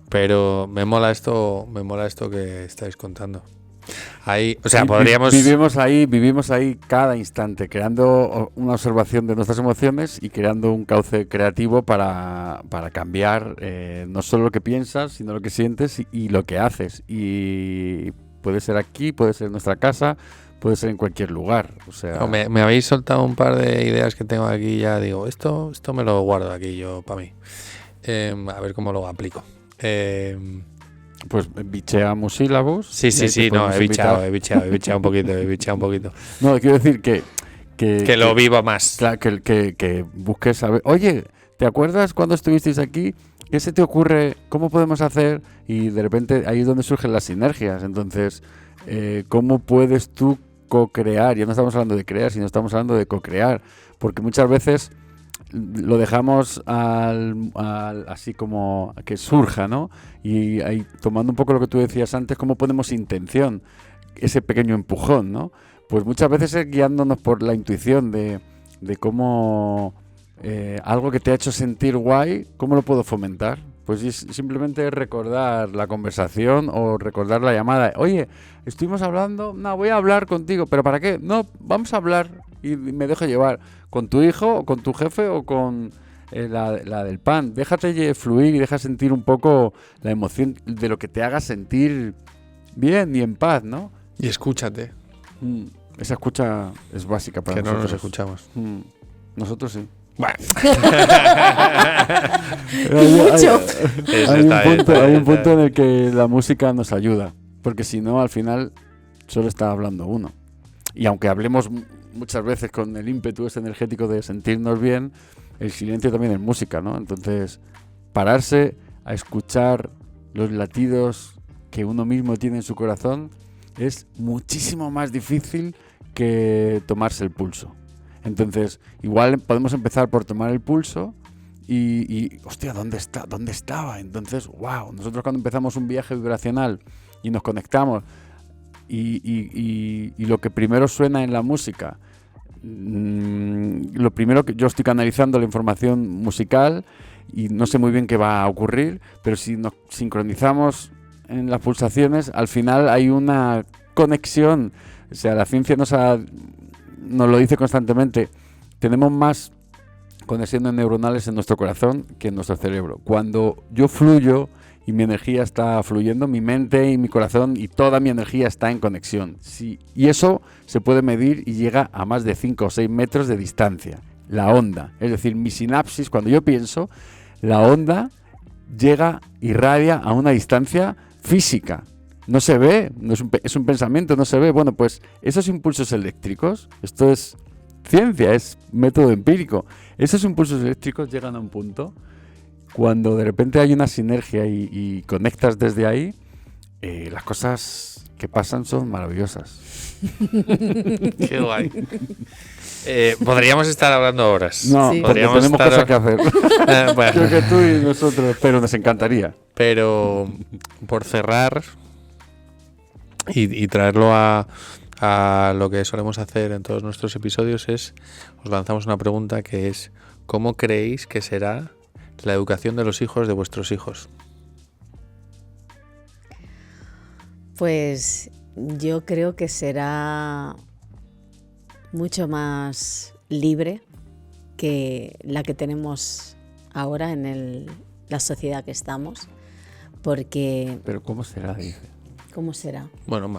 Pero me mola esto que estáis contando. Ahí, o sea, podríamos... Vivimos ahí cada instante, creando una observación de nuestras emociones y creando un cauce creativo para cambiar no solo lo que piensas, sino lo que sientes y lo que haces. Y puede ser aquí, puede ser en nuestra casa, puede ser en cualquier lugar. O sea... me habéis soltado un par de ideas que tengo aquí, ya digo, esto me lo guardo aquí yo para mí. A ver cómo lo aplico. Pues bichea musílabos. Sí, no, he bicheado un poquito. No, quiero decir que lo vivo más. Claro, que busques saber. Oye, ¿te acuerdas cuando estuvisteis aquí? ¿Qué se te ocurre? ¿Cómo podemos hacer? Y de repente ahí es donde surgen las sinergias. Entonces, ¿cómo puedes tú co-crear? Ya no estamos hablando de crear, sino estamos hablando de co-crear. Porque muchas veces lo dejamos así como que surja, ¿no? Y ahí, tomando un poco lo que tú decías antes, ¿cómo ponemos intención? Ese pequeño empujón, ¿no? Pues muchas veces es guiándonos por la intuición de cómo algo que te ha hecho sentir guay, ¿cómo lo puedo fomentar? Pues simplemente recordar la conversación o recordar la llamada. Oye, estuvimos hablando, no, voy a hablar contigo, ¿pero para qué? No, vamos a hablar y me dejo llevar. Con tu hijo, o con tu jefe, o con la del pan. Déjate fluir y deja sentir un poco la emoción de lo que te haga sentir bien y en paz, ¿no? Y escúchate. Esa escucha es básica para nosotros. Que no nos escuchamos. Nosotros sí. Bueno. Hay un punto en el que la música nos ayuda, porque si no, al final solo está hablando uno. Y aunque hablemos muchas veces con el ímpetu ese energético de sentirnos bien, el silencio también es música, ¿no? Entonces, pararse a escuchar los latidos que uno mismo tiene en su corazón es muchísimo más difícil que tomarse el pulso. Entonces, igual podemos empezar por tomar el pulso y hostia, ¿dónde estaba? Entonces, wow, nosotros cuando empezamos un viaje vibracional y nos conectamos y lo que primero suena en la música, lo primero que yo estoy canalizando la información musical y no sé muy bien qué va a ocurrir, pero si nos sincronizamos en las pulsaciones, al final hay una conexión. O sea, la ciencia nos lo dice constantemente. Tenemos más conexiones neuronales en nuestro corazón que en nuestro cerebro. Cuando yo fluyo y mi energía está fluyendo, mi mente y mi corazón y toda mi energía está en conexión. Sí, y eso se puede medir y llega a más de 5 o 6 metros de distancia. La onda, es decir, mi sinapsis, cuando yo pienso, la onda llega, irradia a una distancia física. No se ve, es un pensamiento, no se ve. Bueno, pues esos impulsos eléctricos, esto es ciencia, es método empírico. Esos impulsos eléctricos llegan a un punto cuando de repente hay una sinergia y conectas desde ahí, las cosas que pasan son maravillosas. Qué guay. Podríamos estar hablando horas. No, sí, porque tenemos cosas que hacer. Bueno. Creo que tú y nosotros, pero nos encantaría. Pero por cerrar y traerlo a lo que solemos hacer en todos nuestros episodios os lanzamos una pregunta que es: ¿cómo creéis que será la educación de los hijos de vuestros hijos? Pues yo creo que será mucho más libre que la que tenemos ahora en la sociedad que estamos, porque... ¿Pero cómo será, dice? ¿Cómo será? Bueno,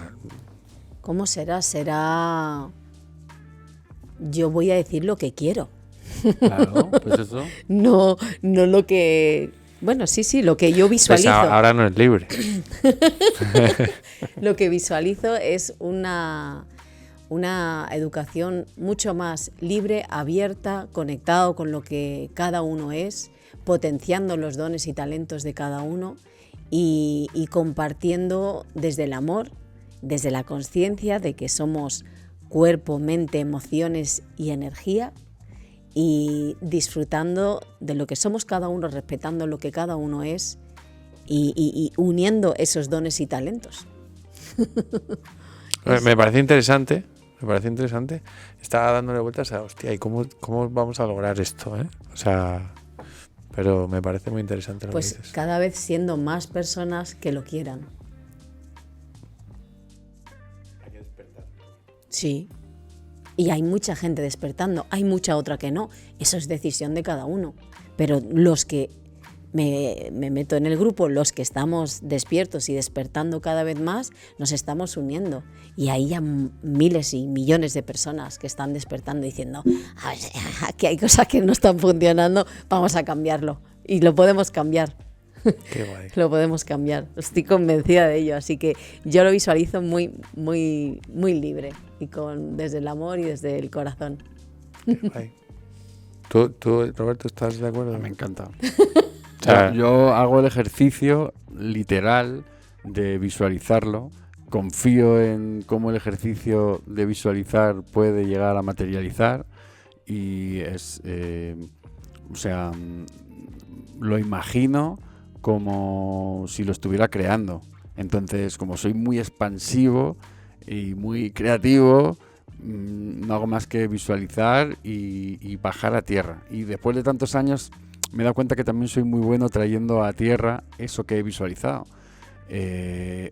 ¿cómo será? Será... Yo voy a decir lo que quiero. Claro, pues eso. No, no lo que... Bueno, sí, lo que yo Pues visualizo. ahora no es libre. Lo que visualizo es una educación mucho más libre, abierta, conectado con lo que cada uno es, potenciando los dones y talentos de cada uno y compartiendo desde el amor, desde la conciencia de que somos cuerpo, mente, emociones y energía, y disfrutando de lo que somos cada uno, respetando lo que cada uno es y uniendo esos dones y talentos. Me parece interesante. Estaba dándole vueltas a, hostia, ¿y cómo vamos a lograr esto? O sea, pero me parece muy interesante lo que Pues dices. cada vez siendo más personas que lo quieran. Hay que despertar. Sí. Y hay mucha gente despertando, hay mucha otra que no. Eso es decisión de cada uno. Pero los que me meto en el grupo, los que estamos despiertos y despertando cada vez más, nos estamos uniendo. Y hay ya miles y millones de personas que están despertando diciendo, a ver, aquí hay cosas que no están funcionando, vamos a cambiarlo. Y lo podemos cambiar. Qué guay. Lo podemos cambiar. Estoy convencida de ello. Así que yo lo visualizo muy, muy, muy libre y desde el amor y desde el corazón. Qué guay. ¿Tú, Roberto, estás de acuerdo? Me encanta. O sea, Yo hago el ejercicio literal de visualizarlo. Confío en cómo el ejercicio de visualizar puede llegar a materializar y lo imagino como si lo estuviera creando. Entonces, como soy muy expansivo y muy creativo, no hago más que visualizar y bajar a tierra. Y después de tantos años me he dado cuenta que también soy muy bueno trayendo a tierra eso que he visualizado.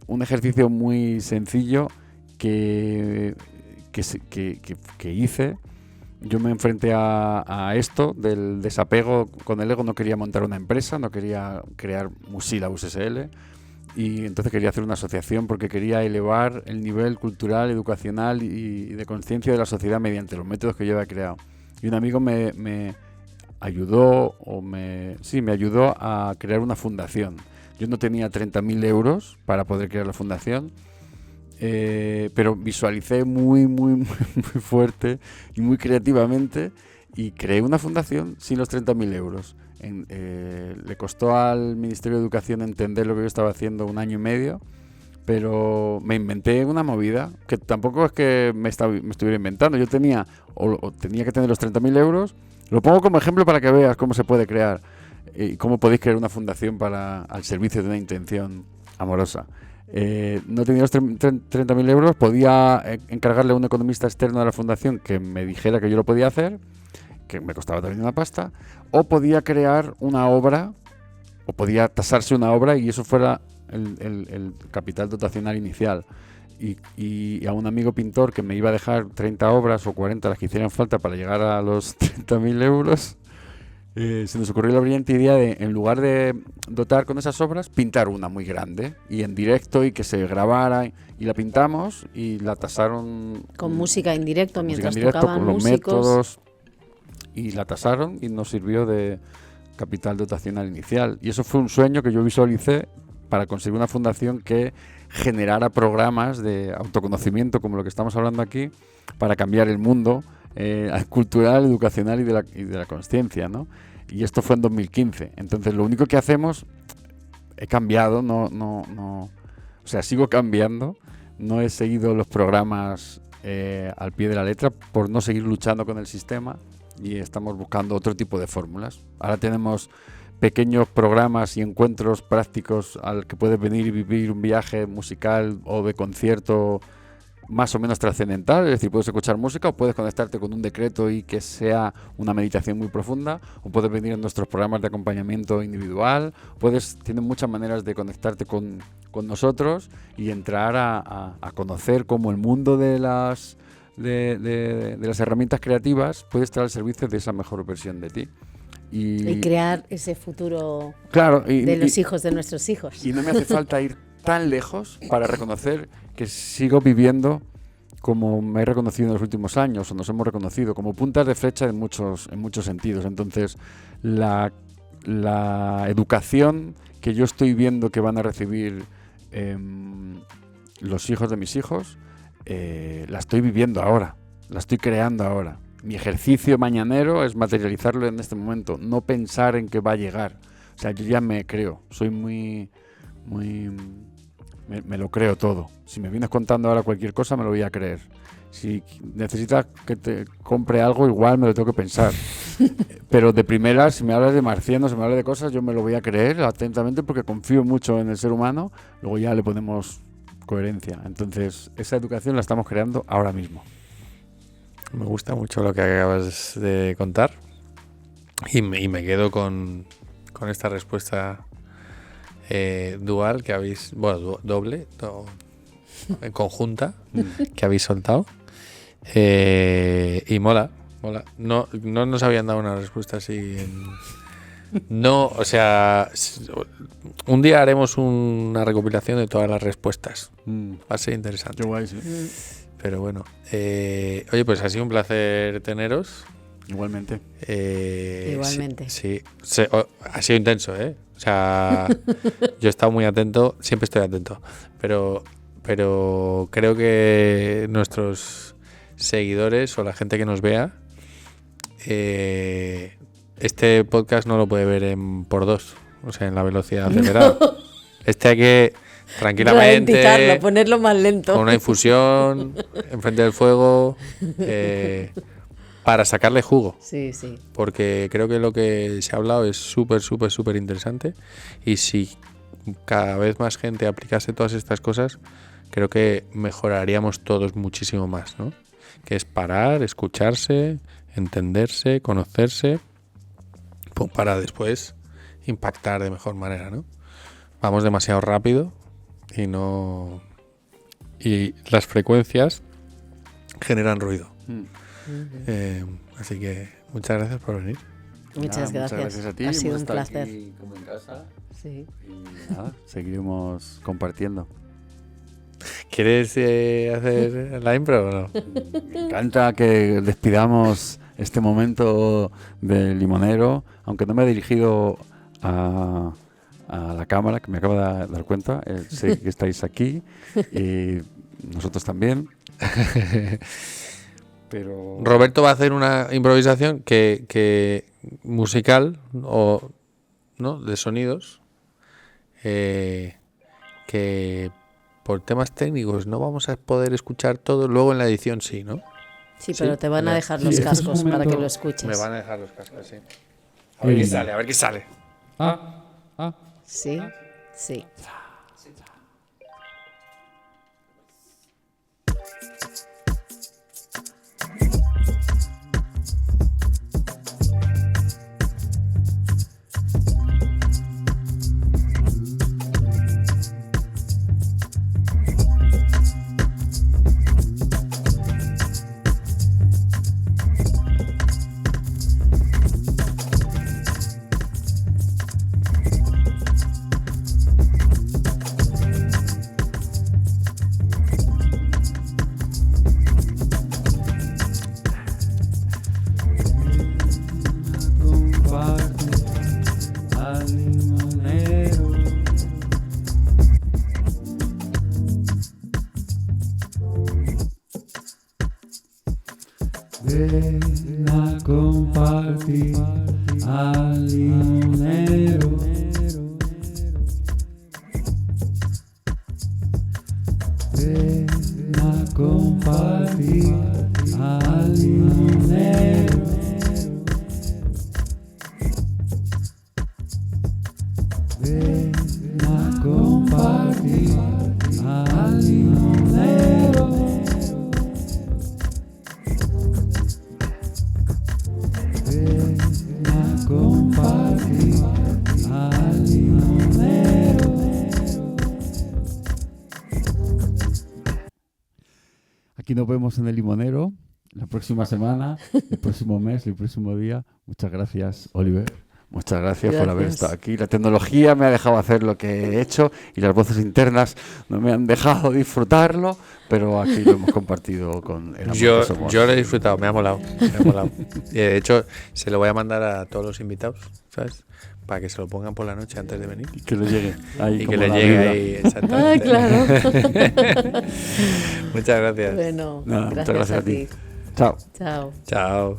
Un ejercicio muy sencillo que hice. Yo me enfrenté a esto del desapego con el ego. No quería montar una empresa, no quería crear Musila USL, y entonces quería hacer una asociación porque quería elevar el nivel cultural, educacional y de conciencia de la sociedad mediante los métodos que yo había creado. Y un amigo me ayudó me ayudó a crear una fundación. Yo no tenía 30.000 euros para poder crear la fundación, pero visualicé muy fuerte y muy creativamente y creé una fundación sin los 30.000 euros. Le costó al Ministerio de Educación entender lo que yo estaba haciendo 1 año y medio, pero me inventé una movida que tampoco es que me estuviera inventando. Yo tenía que tener los 30.000 euros. Lo pongo como ejemplo para que veas cómo se puede crear y cómo podéis crear una fundación al servicio de una intención amorosa. No tenía los 30.000 euros, podía encargarle a un economista externo de la fundación que me dijera que yo lo podía hacer, que me costaba también una pasta, o podía crear una obra, o podía tasarse una obra y eso fuera el capital dotacional inicial. Y a un amigo pintor que me iba a dejar 30 obras o 40, las que hicieran falta para llegar a los 30.000 euros, se nos ocurrió la brillante idea de, en lugar de dotar con esas obras, pintar una muy grande y en directo y que se grabara, y la pintamos y la tasaron Con música en directo mientras con tocaban los músicos. métodos, y la tasaron y nos sirvió de capital dotacional inicial. Y eso fue un sueño que yo visualicé para conseguir una fundación que generara programas de autoconocimiento como lo que estamos hablando aquí para cambiar el mundo cultural, educacional y de la consciencia, ¿no? Y esto fue en 2015. Entonces lo único que hacemos, he cambiado, o sea, sigo cambiando, no he seguido los programas al pie de la letra por no seguir luchando con el sistema, y estamos buscando otro tipo de fórmulas. Ahora tenemos pequeños programas y encuentros prácticos al que puedes venir y vivir un viaje musical o de concierto más o menos trascendental, es decir, puedes escuchar música o puedes conectarte con un decreto y que sea una meditación muy profunda, o puedes venir en nuestros programas de acompañamiento individual, tienen muchas maneras de conectarte con nosotros y entrar a conocer cómo el mundo de las herramientas creativas puede estar al servicio de esa mejor versión de ti. Y crear ese futuro, claro, de los hijos de nuestros hijos. Y no me hace falta ir tan lejos para reconocer que sigo viviendo como me he reconocido en los últimos años, o nos hemos reconocido, como puntas de flecha en muchos sentidos. Entonces, la educación que yo estoy viendo que van a recibir los hijos de mis hijos, la estoy viviendo ahora, la estoy creando ahora. Mi ejercicio mañanero es materializarlo en este momento, no pensar en que va a llegar. O sea, yo ya me creo, soy muy... Me lo creo todo. Si me vienes contando ahora cualquier cosa, me lo voy a creer. Si necesitas que te compre algo, igual me lo tengo que pensar. Pero de primera, si me hablas de marcianos, si me hablas de cosas, yo me lo voy a creer atentamente porque confío mucho en el ser humano. Luego ya le ponemos coherencia. Entonces, esa educación la estamos creando ahora mismo. Me gusta mucho lo que acabas de contar y me quedo con esta respuesta dual que habéis, bueno, doble, conjunta, que habéis soltado. Y mola. No nos habían dado una respuesta así. No, o sea, un día haremos una recopilación de todas las respuestas. Va a ser interesante. Qué guay, sí. Pero bueno, oye, pues ha sido un placer teneros. Igualmente. Igualmente. Sí, ha sido intenso, ¿eh? O sea, yo he estado muy atento, siempre estoy atento, pero creo que nuestros seguidores o la gente que nos vea, este podcast no lo puede ver en por 2, o sea, en la velocidad acelerada. Este hay que tranquilamente ralentizarlo, ponerlo más lento. Con una infusión enfrente del fuego, para sacarle jugo. Sí, sí. Porque creo que lo que se ha hablado es súper interesante, y si cada vez más gente aplicase todas estas cosas, creo que mejoraríamos todos muchísimo más, ¿no? Que es parar, escucharse, entenderse, conocerse, pues para después impactar de mejor manera, ¿no? Vamos demasiado rápido y las frecuencias generan ruido. Así que muchas gracias por venir. Muchas gracias a ti. Ha sido Hemos un placer. aquí como en casa. Sí. Y nada, seguiremos compartiendo. ¿Quieres hacer la impro o no? Me encanta que despidamos este momento del limonero, aunque no me he dirigido a la cámara, que me acabo de dar cuenta. Sé que estáis aquí y nosotros también. Pero Roberto va a hacer una improvisación que musical o no de sonidos, que por temas técnicos no vamos a poder escuchar todo, luego en la edición sí, ¿no? Sí, pero te van a dejar los cascos para que lo escuches. Me van a dejar los cascos, sí. A ver qué sale. Sí, sí. Ven a compartir al limonero. Ven a compartir al limonero. Ven a compartir al limonero. Ven a compartir al limonero. Aquí nos vemos en el limonero la próxima semana, el próximo mes, el próximo día. Muchas gracias, Oliver. Muchas gracias por haber Gracias. estado aquí. La tecnología me ha dejado hacer lo que he hecho y las voces internas no me han dejado disfrutarlo, pero aquí lo hemos compartido con el amor que somos. Yo lo he disfrutado, me ha molado. Me ha molado. Y de hecho, se lo voy a mandar a todos los invitados, ¿sabes? Para que se lo pongan por la noche antes de venir. Y que le llegue ahí. Y que como le la llegue vibra. ahí, Ah, exactamente. claro. Muchas gracias. Bueno, Nada, muchas gracias gracias a a ti. ti. Chao. Chao. Chao.